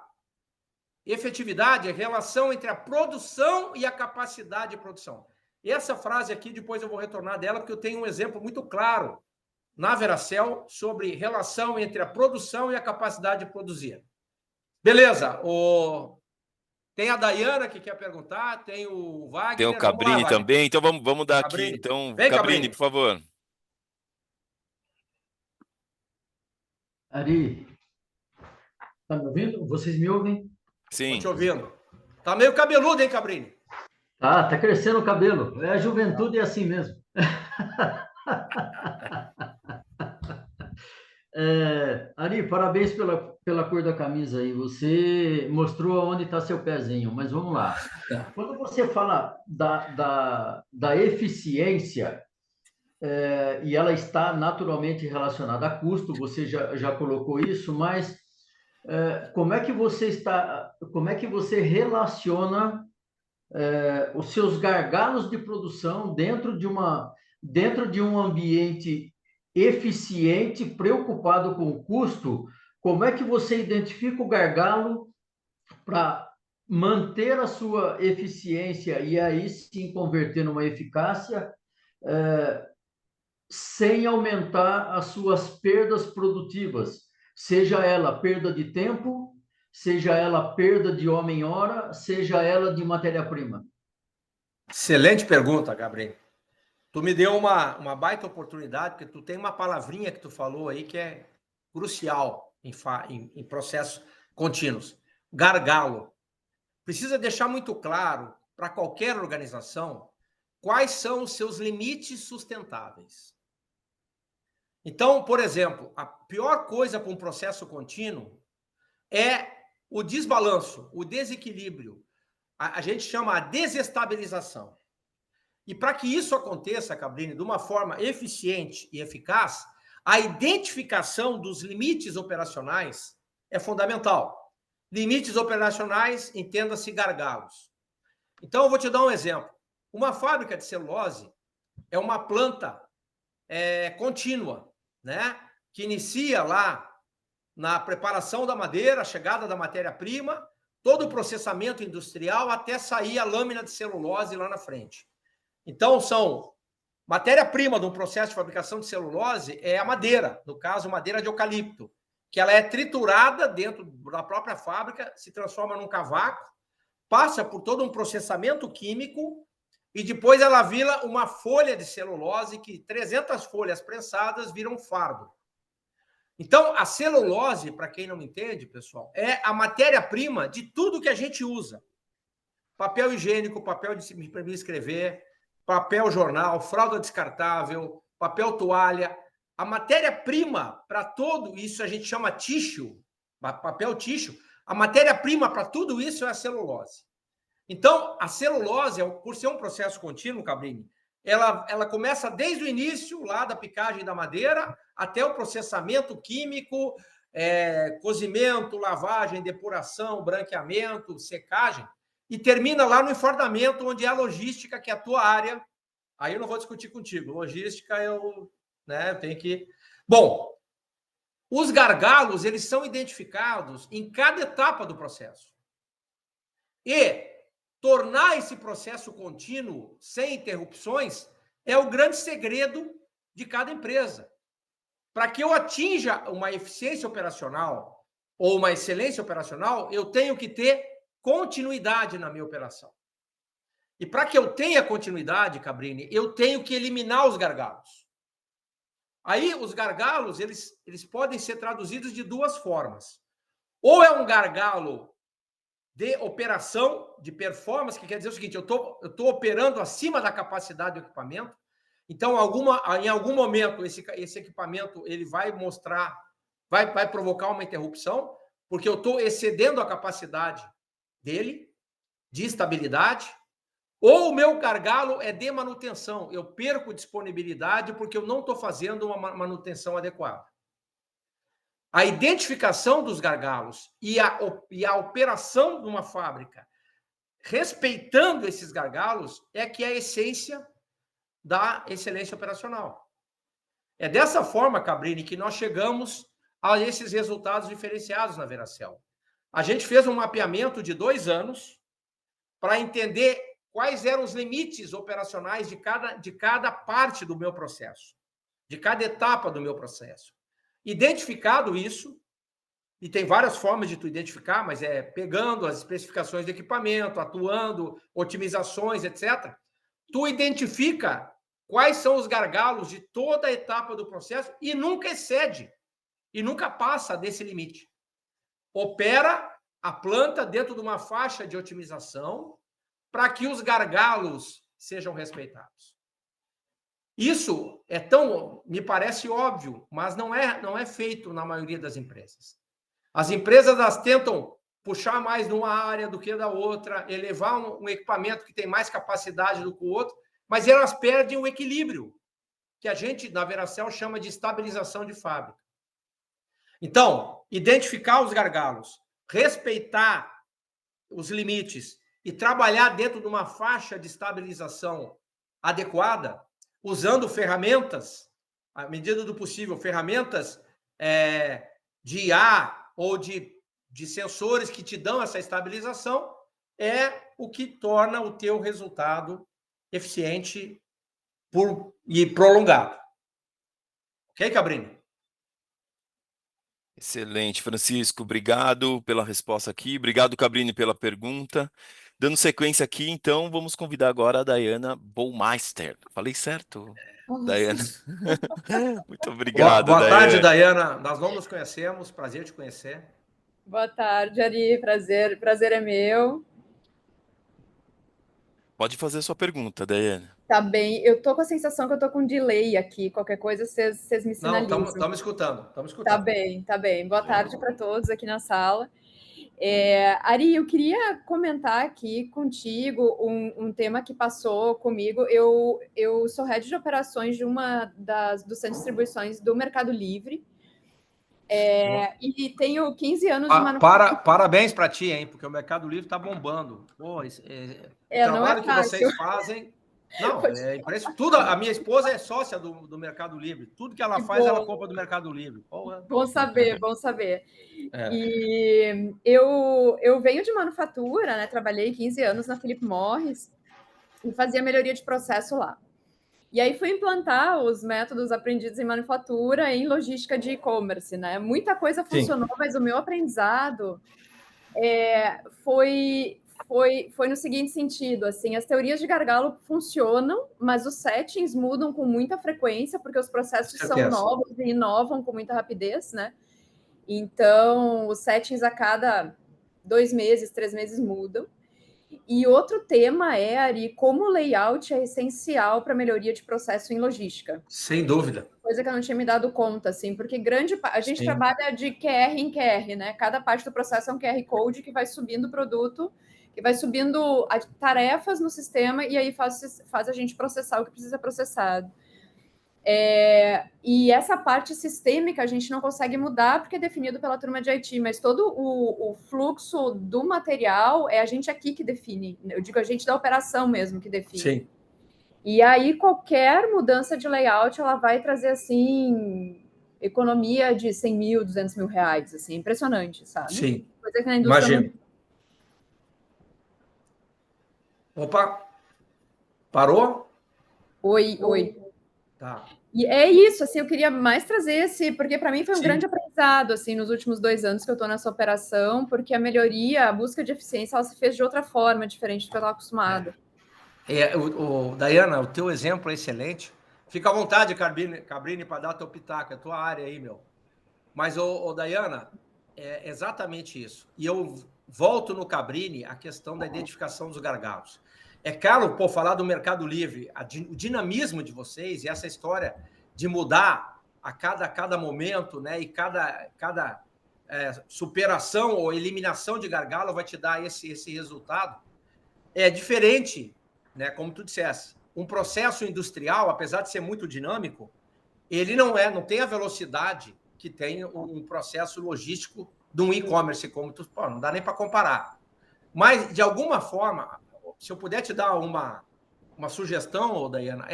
efetividade é a relação entre a produção e a capacidade de produção. E essa frase aqui, depois eu vou retornar dela, porque eu tenho um exemplo muito claro na Veracel sobre relação entre a produção e a capacidade de produzir. Beleza. Tem a Dayana que quer perguntar, tem o Wagner. Tem o Cabrini também, então vamos dar aqui, Cabrini. então. Vem, Cabrini, por favor. Ari, tá me ouvindo? Vocês me ouvem? Sim. Estou te ouvindo. Tá meio cabeludo, hein, Cabrini? Tá crescendo o cabelo. A juventude é assim mesmo. Ari, parabéns pela cor da camisa aí. Você mostrou onde está seu pezinho, mas vamos lá. Quando você fala da eficiência, e ela está naturalmente relacionada a custo, você já colocou isso, mas como é que você relaciona os seus gargalos de produção dentro de um ambiente eficiente, preocupado com o custo? Como é que você identifica o gargalo para manter a sua eficiência e aí sim converter numa eficácia, sem aumentar as suas perdas produtivas, seja ela perda de tempo, seja ela perda de homem-hora, seja ela de matéria-prima? Excelente pergunta, Gabriel. Tu me deu uma baita oportunidade, porque tu tem uma palavrinha que tu falou aí que é crucial em processos contínuos. Gargalo. Precisa deixar muito claro para qualquer organização quais são os seus limites sustentáveis. Então, por exemplo, a pior coisa para um processo contínuo é o desbalanço, o desequilíbrio. A gente chama a desestabilização. E para que isso aconteça, Cabrini, de uma forma eficiente e eficaz, a identificação dos limites operacionais é fundamental. Limites operacionais, entenda-se gargalos. Então, eu vou te dar um exemplo. Uma fábrica de celulose é uma planta contínua, né? Que inicia lá na preparação da madeira, a chegada da matéria-prima, todo o processamento industrial até sair a lâmina de celulose lá na frente. Então, são matéria-prima de um processo de fabricação de celulose é a madeira, no caso, madeira de eucalipto, que ela é triturada dentro da própria fábrica, se transforma num cavaco, passa por todo um processamento químico e depois ela vira uma folha de celulose que 300 folhas prensadas viram fardo. Então, a celulose, para quem não entende, pessoal, é a matéria-prima de tudo que a gente usa. Papel higiênico, papel de escrever, papel jornal, fralda descartável, papel toalha. A matéria-prima para tudo isso a gente chama tissue, papel tissue. A matéria-prima para tudo isso é a celulose. Então, a celulose, por ser um processo contínuo, Cabrini, ela começa desde o início, lá da picagem da madeira, até o processamento químico, cozimento, lavagem, depuração, branqueamento, secagem, e termina lá no enfardamento, onde é a logística, que é a tua área. Aí eu não vou discutir contigo. Logística, eu tenho que... Bom, os gargalos, eles são identificados em cada etapa do processo. E tornar esse processo contínuo, sem interrupções, é o grande segredo de cada empresa. Para que eu atinja uma eficiência operacional ou uma excelência operacional, eu tenho que ter continuidade na minha operação. E para que eu tenha continuidade, Cabrini, eu tenho que eliminar os gargalos. Aí, os gargalos, eles podem ser traduzidos de duas formas. Ou é um gargalo de operação, de performance, que quer dizer o seguinte, eu tô operando acima da capacidade do equipamento, então, em algum momento, esse equipamento ele vai mostrar, vai provocar uma interrupção, porque eu estou excedendo a capacidade dele, de estabilidade, ou o meu gargalo é de manutenção, eu perco disponibilidade porque eu não estou fazendo uma manutenção adequada. A identificação dos gargalos e a operação de uma fábrica, respeitando esses gargalos, é que é a essência da excelência operacional. É dessa forma, Cabrini, que nós chegamos a esses resultados diferenciados na Veracel. A gente fez um mapeamento de 2 anos para entender quais eram os limites operacionais de cada parte do meu processo, de cada etapa do meu processo. Identificado isso, e tem várias formas de tu identificar, mas é pegando as especificações do equipamento, atuando, otimizações, etc., tu identifica quais são os gargalos de toda a etapa do processo e nunca excede, e nunca passa desse limite. Opera a planta dentro de uma faixa de otimização para que os gargalos sejam respeitados. Isso me parece óbvio, mas não é feito na maioria das empresas. As empresas elas tentam puxar mais de uma área do que da outra, elevar um equipamento que tem mais capacidade do que o outro, mas elas perdem o equilíbrio, que a gente, na Veracel, chama de estabilização de fábrica. Então, identificar os gargalos, respeitar os limites e trabalhar dentro de uma faixa de estabilização adequada, usando ferramentas, à medida do possível, ferramentas de IA ou de sensores que te dão essa estabilização, é o que torna o teu resultado eficiente e prolongado. Ok, Cabrini? Excelente, Francisco. Obrigado pela resposta aqui. Obrigado, Cabrini, pela pergunta. Dando sequência aqui, então, vamos convidar agora a Dayana Baumeister. Falei certo, Dayana? Muito obrigado, Boa tarde, Dayana. Dayana. Nós não nos conhecemos. Prazer te conhecer. Boa tarde, Ari. Prazer é meu. Pode fazer a sua pergunta, Dayana. Tá bem. Eu tô com a sensação que eu tô com um delay aqui. Qualquer coisa, vocês me sinalizam. Não, estamos escutando. Tá bem. Boa tarde para todos aqui na sala. Ari, eu queria comentar aqui contigo um tema que passou comigo. Eu sou head de operações de uma dos centros de distribuições do Mercado Livre. E tenho 15 anos de manufatura. Parabéns para ti, hein? Porque o Mercado Livre está bombando. Pô, o trabalho que vocês fazem Não, é impressionante. Tudo, a minha esposa é sócia do Mercado Livre. Tudo que ela Que faz, ela bom. compra do Mercado Livre. Porra. Bom saber, bom saber. É. E eu venho de manufatura, né? Trabalhei 15 anos na Philip Morris e fazia melhoria de processo lá. E aí fui implantar os métodos aprendidos em manufatura em logística de e-commerce, né? Muita coisa funcionou, mas o meu aprendizado foi no seguinte sentido, assim, as teorias de gargalo funcionam, mas os settings mudam com muita frequência, porque os processos são novos e inovam com muita rapidez, né? Então, os settings a cada 2 meses, 3 meses mudam. E outro tema é, Ari, como o layout é essencial para a melhoria de processo em logística. Sem dúvida. Coisa que eu não tinha me dado conta, assim, porque a gente Sim. trabalha de QR em QR, né? Cada parte do processo é um QR Code que vai subindo o produto, que vai subindo tarefas no sistema e aí faz a gente processar o que precisa ser processado. E essa parte sistêmica a gente não consegue mudar porque é definido pela turma de IT, mas todo o fluxo do material é a gente aqui que define. Eu digo a gente da operação mesmo que define. Sim. E aí qualquer mudança de layout ela vai trazer assim economia de 100 mil, 200 mil reais, assim, impressionante, sabe? Sim. Coisa que na indústria Imagino. Opa! Parou? Oi. Tá. E é isso, assim, eu queria mais trazer porque para mim foi um Sim. grande aprendizado, assim, nos últimos 2 anos que eu estou nessa operação, porque a melhoria, a busca de eficiência, ela se fez de outra forma, diferente do que eu estava acostumada. Dayana, o teu exemplo é excelente. Fica à vontade, Cabrini, para dar teu pitaco, é tua área aí, meu. Mas, Dayana, é exatamente isso. E eu volto no Cabrini a questão da identificação dos gargalos. É claro, falar do Mercado Livre, o dinamismo de vocês e essa história de mudar a cada momento, né? E cada superação ou eliminação de gargalo vai te dar esse resultado. É diferente, né? Como tu disseste, um processo industrial, apesar de ser muito dinâmico, ele não tem a velocidade que tem um processo logístico de um e-commerce, como não dá nem para comparar. Mas, de alguma forma, se eu puder te dar uma sugestão, Dayana,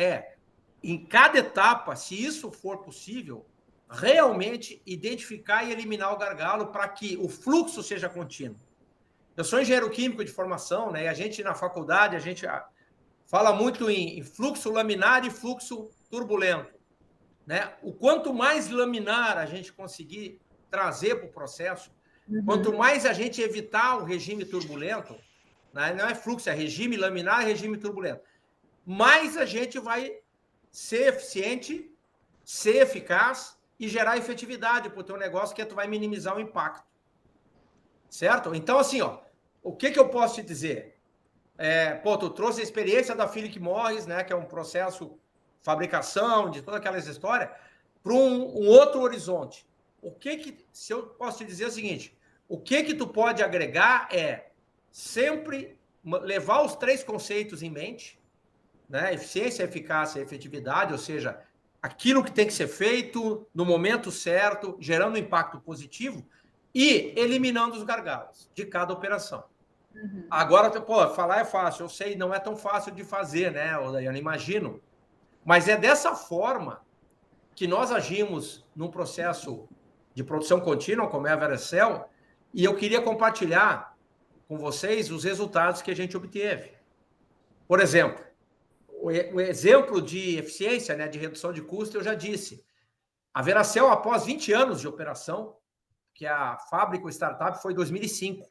em cada etapa, se isso for possível, realmente identificar e eliminar o gargalo para que o fluxo seja contínuo. Eu sou engenheiro químico de formação, né? E a gente, na faculdade, a gente fala muito em fluxo laminar e fluxo turbulento, né? O quanto mais laminar a gente conseguir trazer para o processo, quanto mais a gente evitar o regime turbulento, né? Não é fluxo, é regime laminar e regime turbulento, mais a gente vai ser eficiente, ser eficaz e gerar efetividade para o teu negócio, que tu vai minimizar o impacto. Certo? Então, assim, o que eu posso te dizer? Tu trouxe a experiência da Philip Morris, né, que é um processo fabricação, de todas aquelas histórias, para um outro horizonte. Se eu posso te dizer o seguinte, o que tu pode agregar é sempre levar os 3 conceitos em mente, né? Eficiência, eficácia e efetividade, ou seja, aquilo que tem que ser feito no momento certo, gerando impacto positivo e eliminando os gargalos de cada operação. Agora, falar é fácil, eu sei, não é tão fácil de fazer, né, Dayana, imagino, mas é dessa forma que nós agimos num processo de produção contínua, como é a Veracel, e eu queria compartilhar com vocês os resultados que a gente obteve. Por exemplo, o exemplo de eficiência, né, de redução de custo, eu já disse. A Veracel, após 20 anos de operação, que a fábrica, o startup, foi em 2005.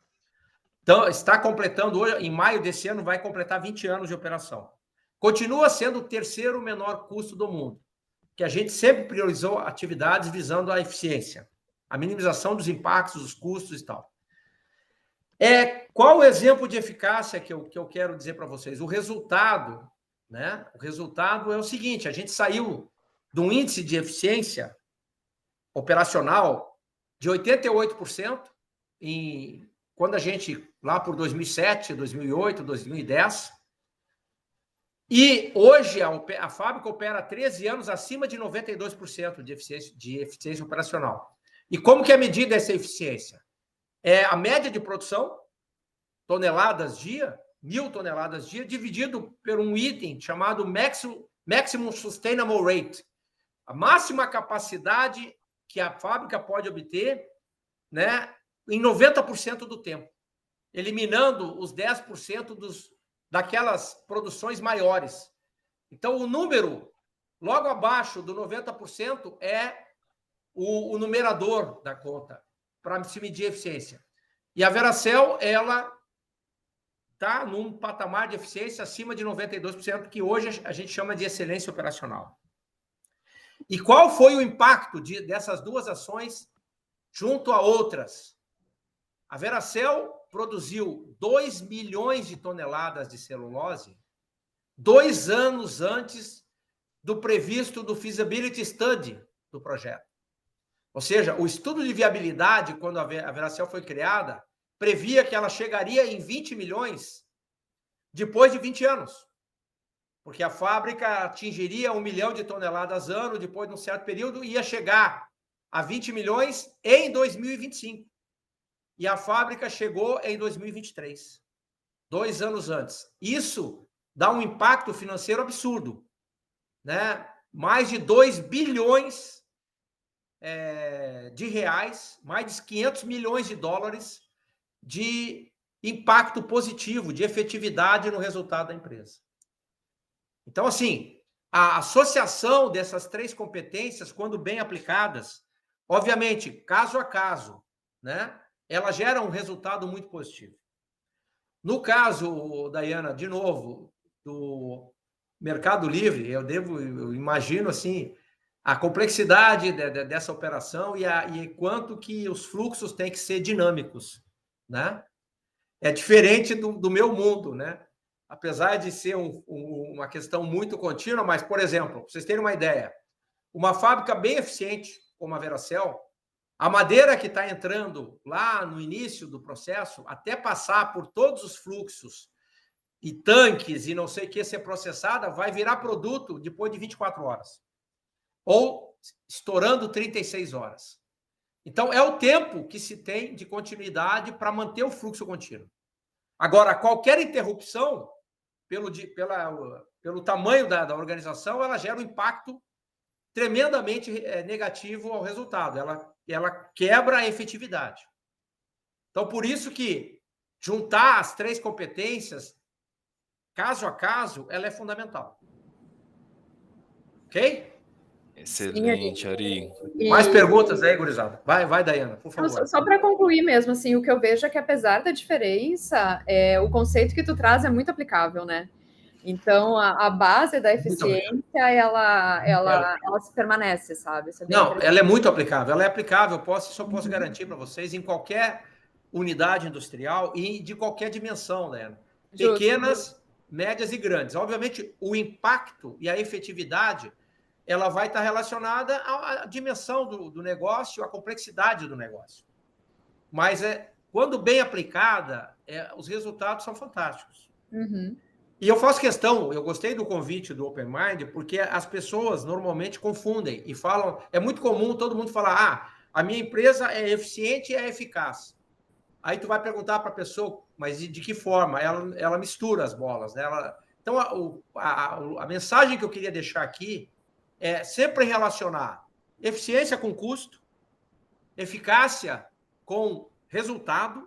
Então, está completando hoje, em maio desse ano, vai completar 20 anos de operação. Continua sendo o 3º menor custo do mundo, que a gente sempre priorizou atividades visando a eficiência, a minimização dos impactos, dos custos e tal. Qual o exemplo de eficácia que eu quero dizer para vocês? O resultado, né? O resultado é o seguinte, a gente saiu de um índice de eficiência operacional de 88% quando a gente, lá por 2007, 2008, 2010, e hoje a fábrica opera há 13 anos acima de 92% de eficiência operacional. E como que é medida essa eficiência? A média de produção, toneladas dia, 1.000 toneladas dia, dividido por um item chamado Maximum Sustainable Rate, a máxima capacidade que a fábrica pode obter, né, em 90% do tempo, eliminando os 10% daquelas produções maiores. Então, o número logo abaixo do 90% é o numerador da conta para se medir eficiência. E a Veracel, ela está num patamar de eficiência acima de 92%, que hoje a gente chama de excelência operacional. E qual foi o impacto dessas duas ações junto a outras? A Veracel produziu 2 milhões de toneladas de celulose 2 anos antes do previsto do feasibility study do projeto. Ou seja, o estudo de viabilidade, quando a Veracel foi criada, previa que ela chegaria em 20 milhões depois de 20 anos. Porque a fábrica atingiria 1 milhão de toneladas ano, depois de um certo período, ia chegar a 20 milhões em 2025. E a fábrica chegou em 2023, 2 anos antes. Isso dá um impacto financeiro absurdo, né? Mais de 2 bilhões de reais, mais de 500 milhões de dólares de impacto positivo, de efetividade no resultado da empresa. Então, assim, a associação dessas 3 competências, quando bem aplicadas, obviamente, caso a caso, né, ela gera um resultado muito positivo. No caso, Dayana, de novo, do Mercado Livre, eu imagino assim, a complexidade dessa operação e quanto que os fluxos têm que ser dinâmicos, né? É diferente do meu mundo, né? Apesar de ser uma questão muito contínua, mas, por exemplo, para vocês terem uma ideia, uma fábrica bem eficiente, como a Veracel, a madeira que está entrando lá no início do processo, até passar por todos os fluxos e tanques e não sei o que ser processada, vai virar produto depois de 24 horas. Ou estourando 36 horas. Então, é o tempo que se tem de continuidade para manter o fluxo contínuo. Agora, qualquer interrupção, pelo tamanho da organização, ela gera um impacto tremendamente negativo ao resultado. Ela quebra a efetividade. Então, por isso que juntar as 3 competências, caso a caso, ela é fundamental. Ok? Excelente, Ari. Mais perguntas aí, gurizada? Vai, Dayana, por favor. Só para concluir mesmo, assim, o que eu vejo é que, apesar da diferença, o conceito que tu traz é muito aplicável, né? Então, a base da eficiência, ela se permanece, sabe? Não, ela é muito aplicável. Ela é aplicável, só posso garantir para vocês, em qualquer unidade industrial e de qualquer dimensão, né? Pequenas, médias e grandes. Obviamente, o impacto e a efetividade, ela vai estar relacionada à dimensão do negócio, à complexidade do negócio. Mas, quando bem aplicada, os resultados são fantásticos. Uhum. E eu faço questão, eu gostei do convite do Open Mind, porque as pessoas normalmente confundem e falam, é muito comum todo mundo falar, a minha empresa é eficiente e é eficaz. Aí tu vai perguntar para a pessoa, mas de que forma? Ela mistura as bolas, né? Então, a mensagem que eu queria deixar aqui é sempre relacionar eficiência com custo, eficácia com resultado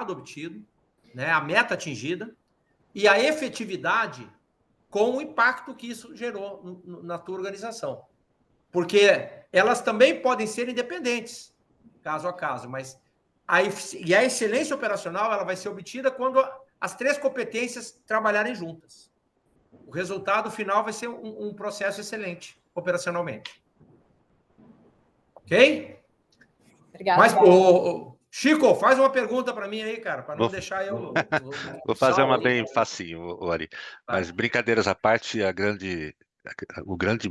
obtido, né? A meta atingida, e a efetividade com o impacto que isso gerou na tua organização. Porque elas também podem ser independentes, caso a caso, mas a excelência operacional ela vai ser obtida quando as 3 competências trabalharem juntas. O resultado final vai ser um processo excelente, operacionalmente. Ok? Obrigada. Mas, Chico, faz uma pergunta para mim aí, cara, para não deixar eu... Vou fazer uma bem facinho, Ari. Mas brincadeiras à parte, o grande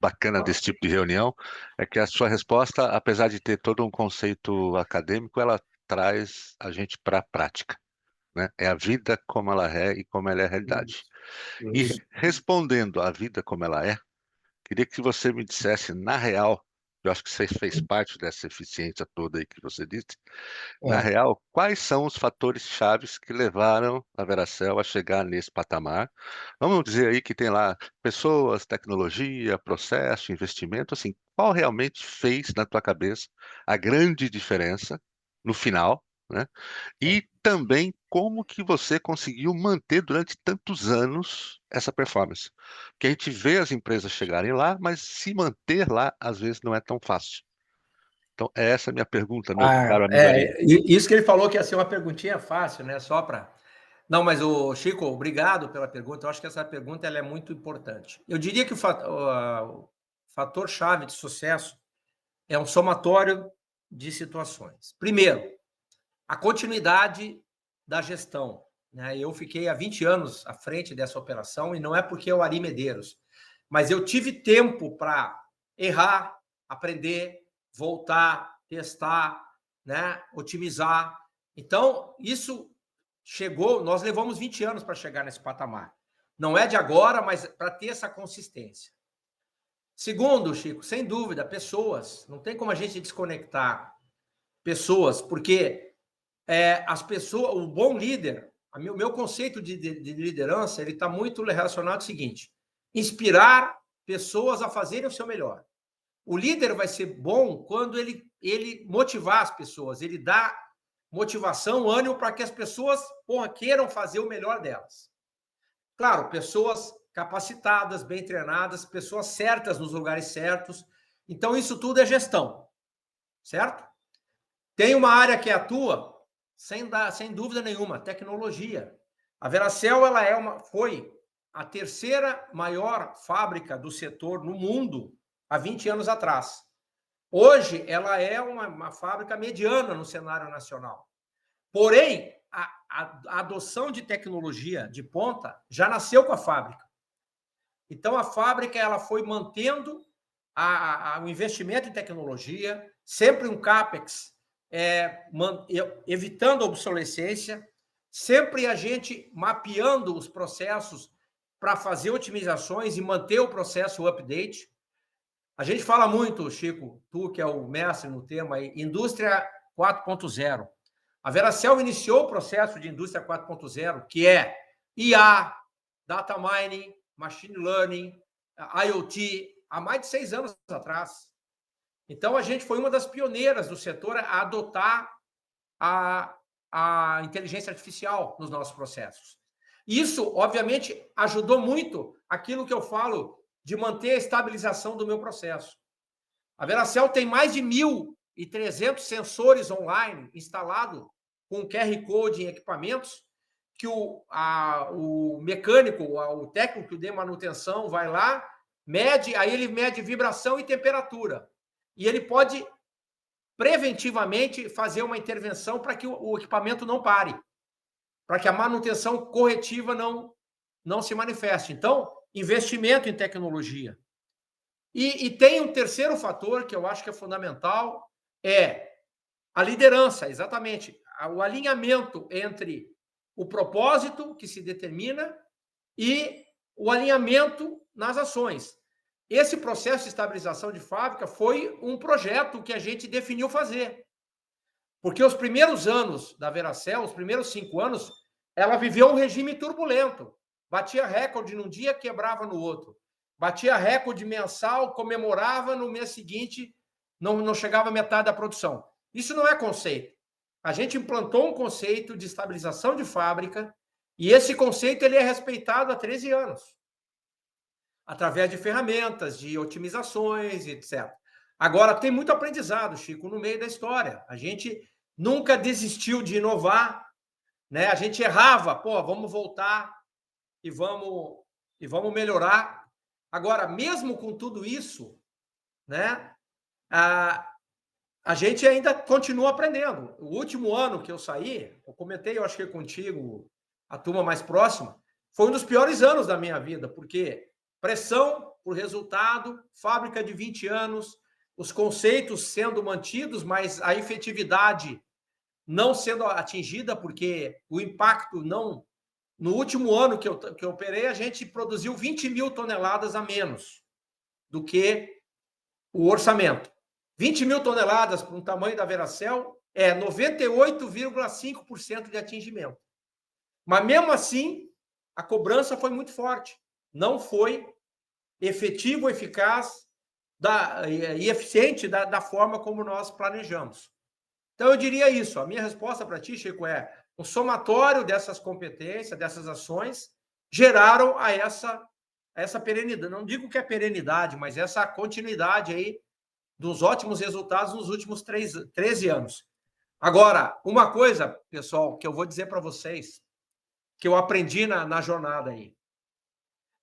bacana desse tipo de reunião é que a sua resposta, apesar de ter todo um conceito acadêmico, ela traz a gente para a prática, né? É a vida como ela é e como ela é a realidade. E respondendo à vida como ela é, queria que você me dissesse, na real, eu acho que você fez parte dessa eficiência toda aí que você disse. Na É. real, quais são os fatores chaves que levaram a Veracel a chegar nesse patamar? Vamos dizer aí que tem lá pessoas, tecnologia, processo, investimento, assim, qual realmente fez na tua cabeça a grande diferença no final, né? E também como que você conseguiu manter durante tantos anos essa performance? Porque a gente vê as empresas chegarem lá, mas se manter lá às vezes não é tão fácil. Então, essa é a minha pergunta, meu caro amigo Ari. Isso que ele falou que ia ser uma perguntinha fácil, né? Só para. Não, mas o Chico, obrigado pela pergunta. Eu acho que essa pergunta ela é muito importante. Eu diria que o fator chave de sucesso é um somatório de situações. Primeiro, a continuidade da gestão, né? Eu fiquei há 20 anos à frente dessa operação e não é porque eu Ari Medeiros, mas eu tive tempo para errar, aprender, voltar, testar, né? Otimizar. Então, isso chegou, nós levamos 20 anos para chegar nesse patamar. Não é de agora, mas para ter essa consistência. Segundo, Chico, sem dúvida, pessoas. Não tem como a gente desconectar pessoas, porque as pessoas, o bom líder, o meu conceito de liderança, ele está muito relacionado ao seguinte: inspirar pessoas a fazerem o seu melhor. O líder vai ser bom quando ele motivar as pessoas, ele dá motivação, ânimo para que as pessoas queiram fazer o melhor delas. Claro, pessoas capacitadas, bem treinadas, pessoas certas nos lugares certos. Então, isso tudo é gestão, certo? Tem uma área que atua, sem dúvida nenhuma, tecnologia. A Veracel foi a terceira maior fábrica do setor no mundo há 20 anos atrás. Hoje, ela é uma fábrica mediana no cenário nacional. Porém, a adoção de tecnologia de ponta já nasceu com a fábrica. Então, a fábrica ela foi mantendo o investimento em tecnologia, sempre um CAPEX, evitando a obsolescência, sempre a gente mapeando os processos para fazer otimizações e manter o processo update. A gente fala muito, Chico, tu que é o mestre no tema, indústria 4.0. A Veracel iniciou o processo de indústria 4.0, que é IA, data mining, machine learning, IoT, há mais de 6 anos atrás. Então, a gente foi uma das pioneiras do setor a adotar a inteligência artificial nos nossos processos. Isso, obviamente, ajudou muito aquilo que eu falo de manter a estabilização do meu processo. A Veracel tem mais de 1.300 sensores online instalados com QR Code em equipamentos que o mecânico, o técnico de manutenção vai lá, mede, aí ele mede vibração e temperatura. E ele pode preventivamente fazer uma intervenção para que o equipamento não pare, para que a manutenção corretiva não se manifeste. Então, investimento em tecnologia. E tem um terceiro fator que eu acho que é fundamental, é a liderança, exatamente. O alinhamento entre o propósito que se determina e o alinhamento nas ações. Esse processo de estabilização de fábrica foi um projeto que a gente definiu fazer. Porque os primeiros anos da Veracel, os primeiros 5 anos, ela viveu um regime turbulento. Batia recorde num dia, quebrava no outro. Batia recorde mensal, comemorava, no mês seguinte não chegava a metade da produção. Isso não é conceito. A gente implantou um conceito de estabilização de fábrica e esse conceito ele é respeitado há 13 anos. Através de ferramentas, de otimizações, etc. Agora, tem muito aprendizado, Chico, no meio da história. A gente nunca desistiu de inovar, né? A gente errava, vamos voltar e vamos melhorar. Agora, mesmo com tudo isso, né? A gente ainda continua aprendendo. O último ano que eu saí, eu comentei, eu acho que contigo, a turma mais próxima, foi um dos piores anos da minha vida, porque pressão por resultado, fábrica de 20 anos, os conceitos sendo mantidos, mas a efetividade não sendo atingida, porque o impacto não... No último ano que eu operei, a gente produziu 20 mil toneladas a menos do que o orçamento. 20 mil toneladas para um tamanho da Veracel é 98,5% de atingimento. Mas, mesmo assim, a cobrança foi muito forte. Não foi efetivo, eficaz e eficiente da forma como nós planejamos. Então, eu diria isso. A minha resposta para ti, Chico, é o somatório dessas competências, dessas ações, geraram a essa perenidade. Não digo que é perenidade, mas essa continuidade aí dos ótimos resultados nos últimos 13 anos. Agora, uma coisa, pessoal, que eu vou dizer para vocês, que eu aprendi na jornada aí.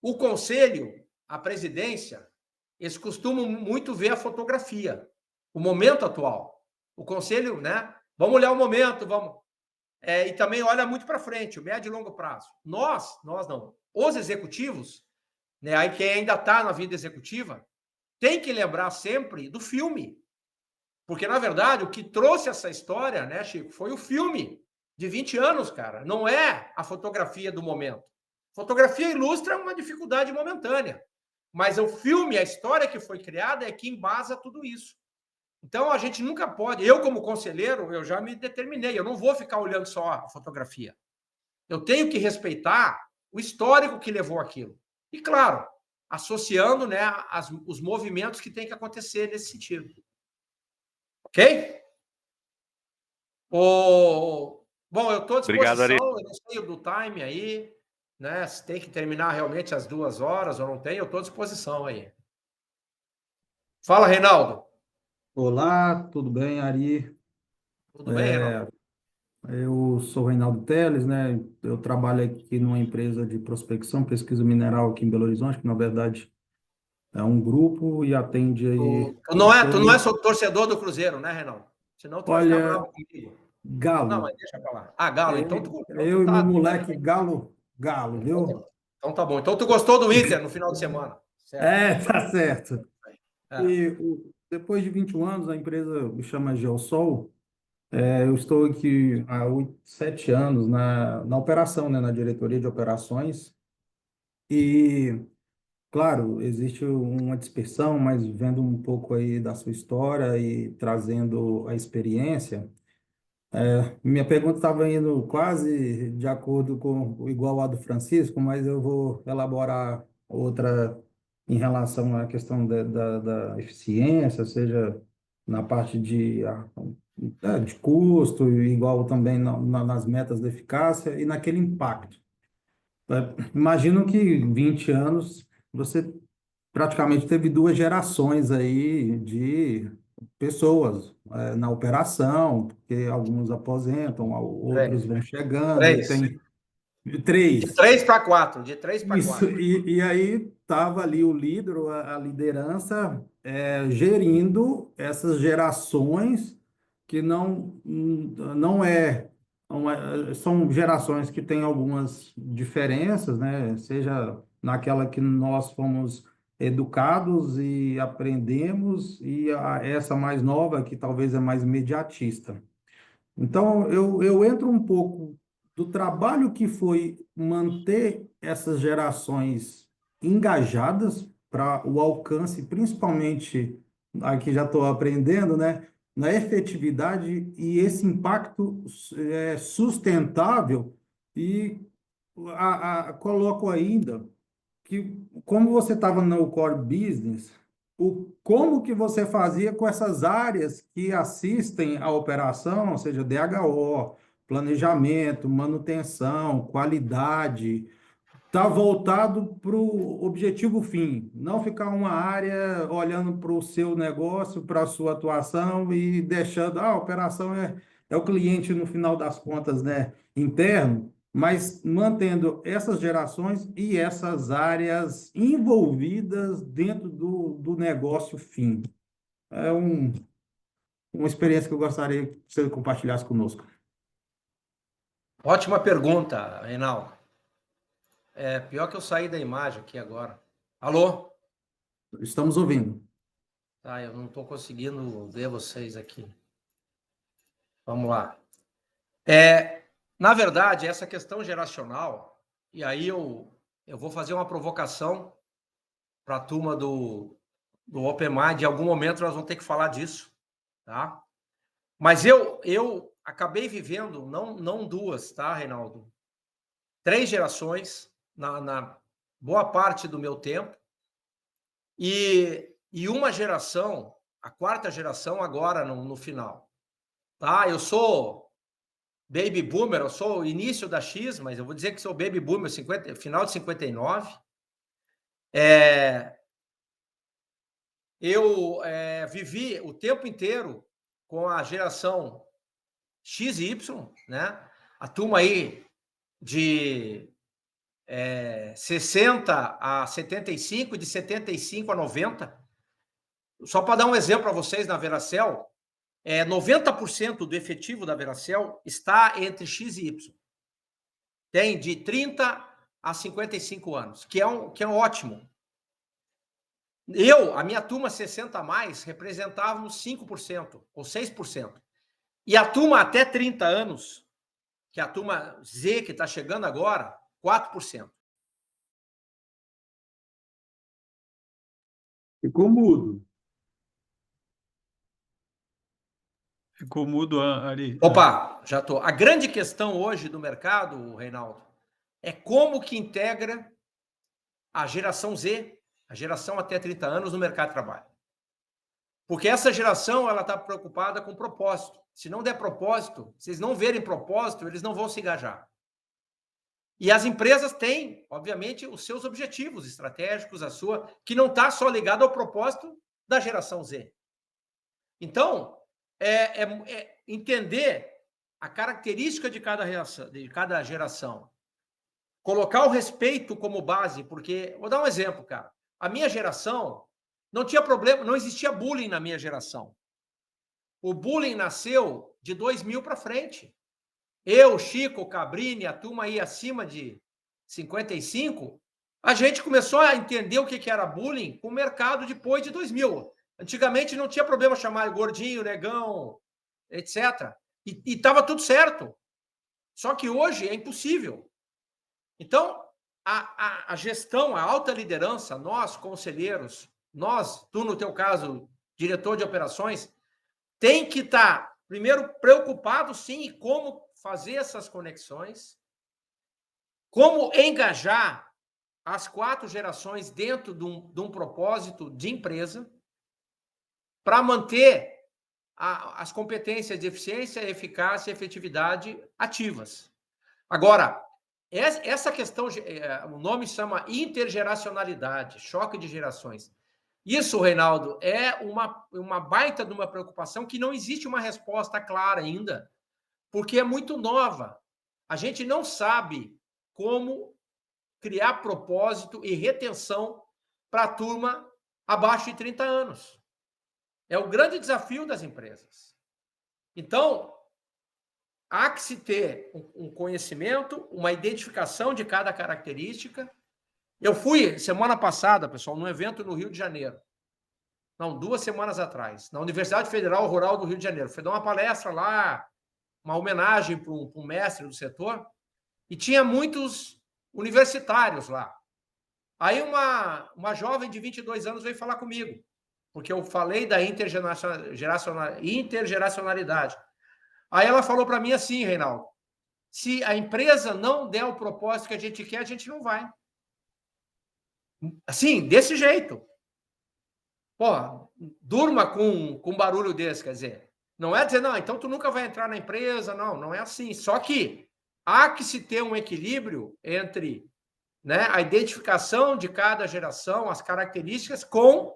O conselho, a presidência, eles costumam muito ver a fotografia, o momento atual. O conselho, né? Vamos olhar o momento, vamos. E também olha muito para frente, o médio e longo prazo. Nós não. Os executivos, né? Aí quem ainda está na vida executiva, tem que lembrar sempre do filme. Porque, na verdade, o que trouxe essa história, né, Chico, foi o filme de 20 anos, cara. Não é a fotografia do momento. Fotografia ilustra uma dificuldade momentânea. Mas o filme, a história que foi criada é que embasa tudo isso. Então, a gente nunca pode... Eu, como conselheiro, eu já me determinei. Eu não vou ficar olhando só a fotografia. Eu tenho que respeitar o histórico que levou aquilo. E, claro, associando, né, os movimentos que tem que acontecer nesse sentido. Ok? Bom, eu estou à disposição. Obrigado, Ari. Eu não sei do time aí, né? Se tem que terminar realmente às 2 horas ou não tem, eu estou à disposição aí. Fala, Reinaldo. Olá, tudo bem, Ari? Tudo bem, Reinaldo? Eu sou Reinaldo Teles, né? Eu trabalho aqui numa empresa de prospecção, pesquisa mineral aqui em Belo Horizonte, que na verdade é um grupo e atende aí. Tu não é só torcedor do Cruzeiro, né, Reinaldo? Senão tu vai ficar Olha, bravo comigo. Galo. Não, mas deixa pra lá. Ah, Galo, então tu Eu e meu moleque Galo, viu? Então tá bom. Então tu gostou do Inter no final de semana. Certo. Tá certo. É. Depois de 21 anos, a empresa me chama Geosol. Eu estou aqui há 7 anos na operação, né, na diretoria de operações. E, claro, existe uma dispersão, mas vendo um pouco aí da sua história e trazendo a experiência, minha pergunta estava indo quase de acordo com igual a do Francisco, mas eu vou elaborar outra em relação à questão da eficiência, seja na parte de custo, igual também nas metas de eficácia e naquele impacto. Imagino que 20 anos você praticamente teve 2 gerações aí de pessoas na operação, porque alguns aposentam, outros vão chegando, e 3. tem 3. De 3 para 4. De 3 para 4. Isso, e aí estava ali o líder, a liderança, gerindo essas gerações que são gerações que têm algumas diferenças, né? Seja naquela que nós fomos educados e aprendemos, e essa mais nova, que talvez é mais imediatista. Então, eu entro um pouco do trabalho que foi manter essas gerações engajadas para o alcance, principalmente, aqui já estou aprendendo, né, na efetividade e esse impacto sustentável, e coloco ainda que, como você estava no core business, como que você fazia com essas áreas que assistem à operação, ou seja, DHO, planejamento, manutenção, qualidade, está voltado para o objetivo fim, não ficar uma área olhando para o seu negócio, para a sua atuação e deixando, a operação é o cliente no final das contas, né, interno, mas mantendo essas gerações e essas áreas envolvidas dentro do negócio fim. É uma experiência que eu gostaria que você compartilhasse conosco. Ótima pergunta, Reinaldo. Pior que eu saí da imagem aqui agora. Alô? Estamos ouvindo. Tá, eu não estou conseguindo ver vocês aqui. Vamos lá. Na verdade, essa questão geracional, e aí eu vou fazer uma provocação para a turma do do Open Mind. Em algum momento nós vamos ter que falar disso, tá? Mas eu acabei vivendo, não duas, tá, Reinaldo? 3 gerações na boa parte do meu tempo, e uma geração, a 4ª geração agora no final. Tá? Eu sou baby boomer, eu sou o início da X, mas eu vou dizer que sou baby boomer, final de 59. Eu vivi o tempo inteiro com a geração XY, né? A turma aí de 60 a 75, de 75 a 90. Só para dar um exemplo para vocês, na Veracel, 90% do efetivo da Veracel está entre X e Y. Tem de 30 a 55 anos, que é ótimo. A minha turma 60 a mais, representávamos 5% ou 6%. E a turma até 30 anos, que é a turma Z, que está chegando agora, 4%. Ficou mudo. Ficou mudo, Ari. Opa, já estou. A grande questão hoje do mercado, Reinaldo, é como que integra a geração Z, a geração até 30 anos no mercado de trabalho. Porque essa geração ela está preocupada com propósito. Se não der propósito, se eles não verem propósito, eles não vão se engajar. E as empresas têm, obviamente, os seus objetivos estratégicos, que não está só ligado ao propósito da geração Z. Então, entender a característica de cada geração, colocar o respeito como base, porque, vou dar um exemplo, cara. A minha geração não tinha problema, não existia bullying na minha geração. O bullying nasceu de 2000 para frente. Eu, Chico, Cabrini, a turma aí acima de 55, a gente começou a entender o que era bullying com o mercado depois de 2000. Antigamente não tinha problema chamar gordinho, negão, etc. E estava tudo certo. Só que hoje é impossível. Então, a gestão, a alta liderança, nós, conselheiros, tu, no teu caso, diretor de operações, tem que estar, primeiro, preocupado, sim, em como fazer essas conexões, como engajar as 4 gerações dentro de um propósito de empresa, para manter as competências de eficiência, eficácia e efetividade ativas. Agora, essa questão, o nome chama intergeracionalidade, choque de gerações. Isso, Reinaldo, é uma baita de uma preocupação que não existe uma resposta clara ainda, porque é muito nova. A gente não sabe como criar propósito e retenção para a turma abaixo de 30 anos. É o grande desafio das empresas. Então, há que se ter um conhecimento, uma identificação de cada característica. Eu fui, semana passada, pessoal, num evento no Rio de Janeiro. Não, 2 semanas atrás, na Universidade Federal Rural do Rio de Janeiro. Fui dar uma palestra lá, uma homenagem para um mestre do setor, e tinha muitos universitários lá. Aí uma jovem de 22 anos veio falar comigo, porque eu falei da intergeracionalidade. Aí ela falou para mim assim, Reinaldo, se a empresa não der o propósito que a gente quer, a gente não vai. Assim, desse jeito. Pô, durma com um barulho desse, quer dizer. Não é dizer, não, então tu nunca vai entrar na empresa, não é assim. Só que há que se ter um equilíbrio entre, né, a identificação de cada geração, as características, com,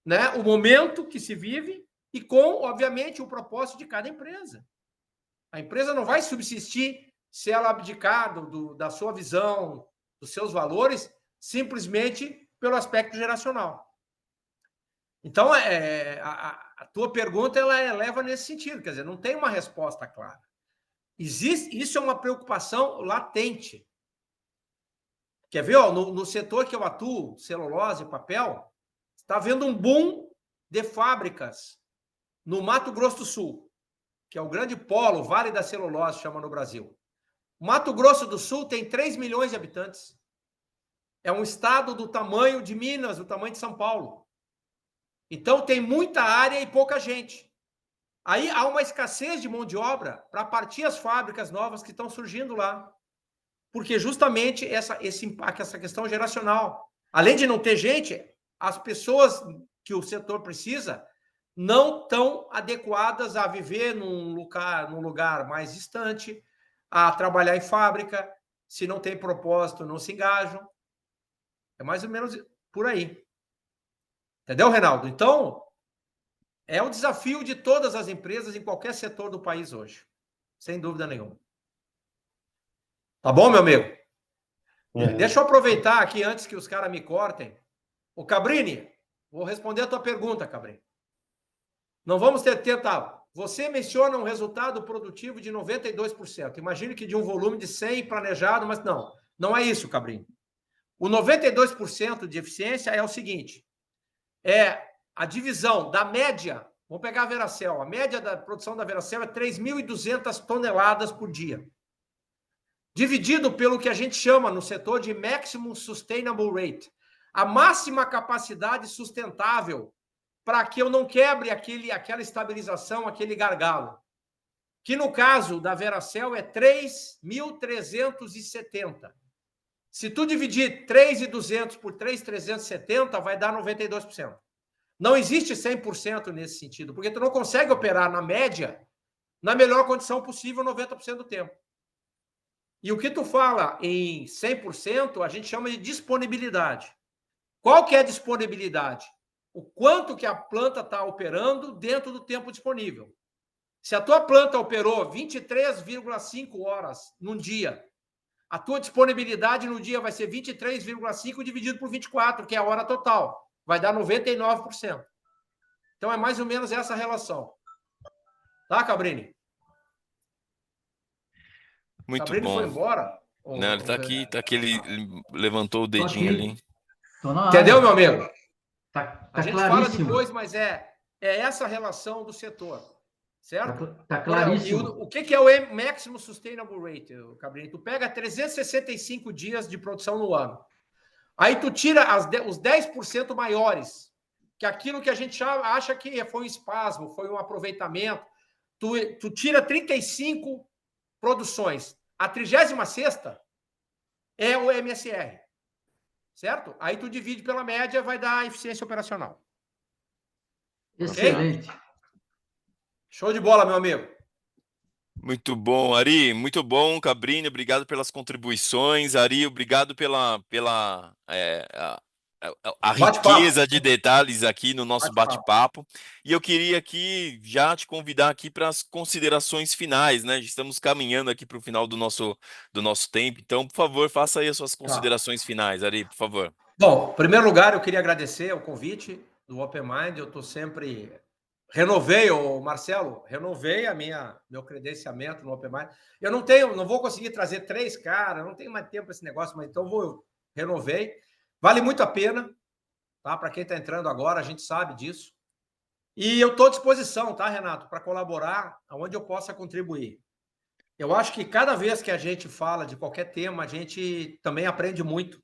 né, o momento que se vive e com, obviamente, o propósito de cada empresa. A empresa não vai subsistir se ela abdicar da sua visão, dos seus valores, simplesmente pelo aspecto geracional. Então, a tua pergunta ela leva nesse sentido, quer dizer, não tem uma resposta clara. Isso é uma preocupação latente. Quer ver? Ó, no setor que eu atuo, celulose e papel, está havendo um boom de fábricas no Mato Grosso do Sul, que é o grande polo, Vale da Celulose, chama no Brasil. O Mato Grosso do Sul tem 3 milhões de habitantes. É um estado do tamanho de Minas, do tamanho de São Paulo. Então, tem muita área e pouca gente. Aí há uma escassez de mão de obra para partir as fábricas novas que estão surgindo lá. Porque justamente esse impacto, essa questão geracional. Além de não ter gente, as pessoas que o setor precisa não estão adequadas a viver num lugar mais distante, a trabalhar em fábrica. Se não tem propósito, não se engajam. É mais ou menos por aí. Entendeu, Reinaldo? Então, é o desafio de todas as empresas em qualquer setor do país hoje. Sem dúvida nenhuma. Tá bom, meu amigo? Deixa eu aproveitar aqui, antes que os caras me cortem. Ô, Cabrini, vou responder a tua pergunta, Cabrini. Não vamos tentar. Você menciona um resultado produtivo de 92%. Imagine que de um volume de 100 planejado, mas não é isso, Cabrini. O 92% de eficiência é o seguinte, é a divisão da média, vamos pegar a Veracel, a média da produção da Veracel é 3.200 toneladas por dia, dividido pelo que a gente chama no setor de Maximum Sustainable Rate, a máxima capacidade sustentável para que eu não quebre aquela estabilização, aquele gargalo, que no caso da Veracel é 3.370. Se tu dividir 3.200 por 3.370, vai dar 92%. Não existe 100% nesse sentido, porque tu não consegue operar na média, na melhor condição possível, 90% do tempo. E o que tu fala em 100%, a gente chama de disponibilidade. Qual que é a disponibilidade? O quanto que a planta está operando dentro do tempo disponível. Se a tua planta operou 23,5 horas num dia, a tua disponibilidade no dia vai ser 23,5 dividido por 24, que é a hora total. Vai dar 99%. Então, é mais ou menos essa relação. Tá, Cabrini? Muito Cabrini bom. foi embora? Não, ele tá aqui, ele levantou o dedinho ali. Entendeu, meu amigo? Tá A gente claríssimo. fala depois, mas é essa relação do setor. Certo? Tá claríssimo. O que é o Maximum Sustainable Rate, Cabrini? Tu pega 365 dias de produção no ano. Aí tu tira os 10% maiores, que é aquilo que a gente acha que foi um espasmo, foi um aproveitamento. Tu tira 35 produções. A 36ª é o MSR. Certo? Aí tu divide pela média, vai dar a eficiência operacional. Excelente. Okay? Show de bola, meu amigo. Muito bom, Ari. Muito bom, Cabrini. Obrigado pelas contribuições. Ari, obrigado pela riqueza de detalhes aqui no nosso bate-papo. E eu queria aqui já te convidar aqui para as considerações finais, né? Estamos caminhando aqui para o final do nosso tempo. Então, por favor, faça aí as suas considerações finais, Ari, por favor. Bom, em primeiro lugar, eu queria agradecer o convite do Open Mind. Eu estou sempre... Renovei, Marcelo, meu credenciamento no Open Mind. Eu não vou conseguir trazer 3 caras, não tenho mais tempo para esse negócio, mas então renovei. Vale muito a pena, tá? Para quem está entrando agora, a gente sabe disso. E eu estou à disposição, tá, Renato, para colaborar aonde eu possa contribuir. Eu acho que cada vez que a gente fala de qualquer tema, a gente também aprende muito.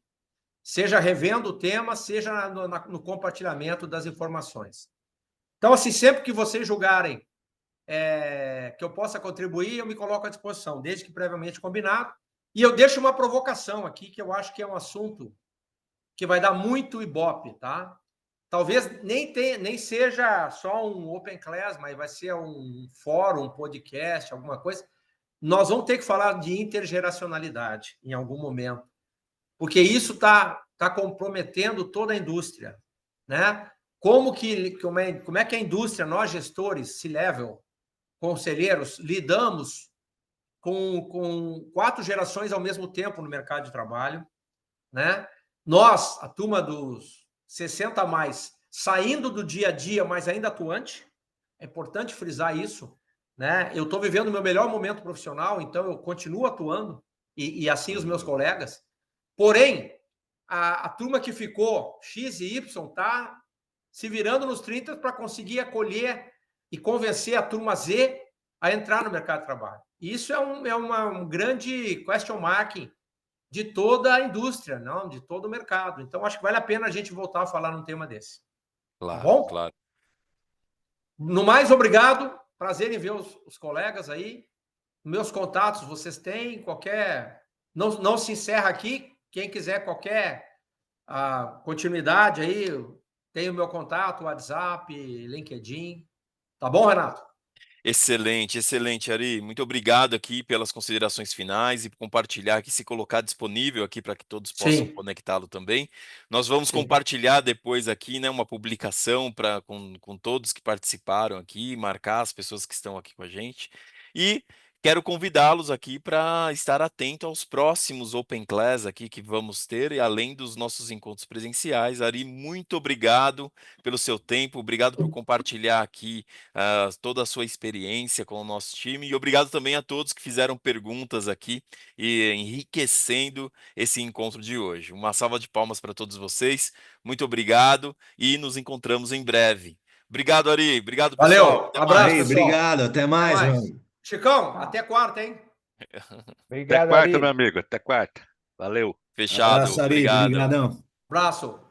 Seja revendo o tema, seja no compartilhamento das informações. Então, assim, sempre que vocês julgarem que eu possa contribuir, eu me coloco à disposição, desde que previamente combinado. E eu deixo uma provocação aqui, que eu acho que é um assunto que vai dar muito ibope, tá? Talvez nem seja só um Open Class, mas vai ser um fórum, um podcast, alguma coisa. Nós vamos ter que falar de intergeracionalidade em algum momento, porque isso está comprometendo toda a indústria, né? Como é que a indústria, nós gestores, C-level, conselheiros, lidamos com 4 gerações ao mesmo tempo no mercado de trabalho, né? Nós, a turma dos 60 a mais, saindo do dia a dia, mas ainda atuante, é importante frisar isso, né? Eu estou vivendo o meu melhor momento profissional, então eu continuo atuando, e assim os meus colegas. Porém, a turma que ficou X e Y está se virando nos 30 para conseguir acolher e convencer a turma Z a entrar no mercado de trabalho. E isso é um grande question mark de toda a indústria, não, de todo o mercado. Então, acho que vale a pena a gente voltar a falar num tema desse. Claro, bom? claro. No mais, obrigado. Prazer em ver os colegas aí. Meus contatos vocês têm, qualquer... Não se encerra aqui. Quem quiser qualquer continuidade aí, tem o meu contato, WhatsApp, LinkedIn. Tá bom, Renato? Excelente, excelente, Ari. Muito obrigado aqui pelas considerações finais e por compartilhar aqui, se colocar disponível aqui para que todos possam Sim, conectá-lo também. Nós vamos sim. compartilhar depois aqui, né, uma publicação com todos que participaram aqui, marcar as pessoas que estão aqui com a gente. E quero convidá-los aqui para estar atento aos próximos Open Class aqui que vamos ter, e além dos nossos encontros presenciais. Ari, muito obrigado pelo seu tempo, obrigado por compartilhar aqui toda a sua experiência com o nosso time. E obrigado também a todos que fizeram perguntas aqui e enriquecendo esse encontro de hoje. Uma salva de palmas para todos vocês. Muito obrigado e nos encontramos em breve. Obrigado, Ari. Obrigado, pessoal. Valeu. Até Abraço, mais. Aí, pessoal. obrigado, até mais, mais. meu amigo. Chicão, até quarta, hein? Até Obrigado, quarta, Ari. meu amigo. Até quarta. Valeu. Fechado. Abraço, Ari, Obrigado. brigadão. Abraço.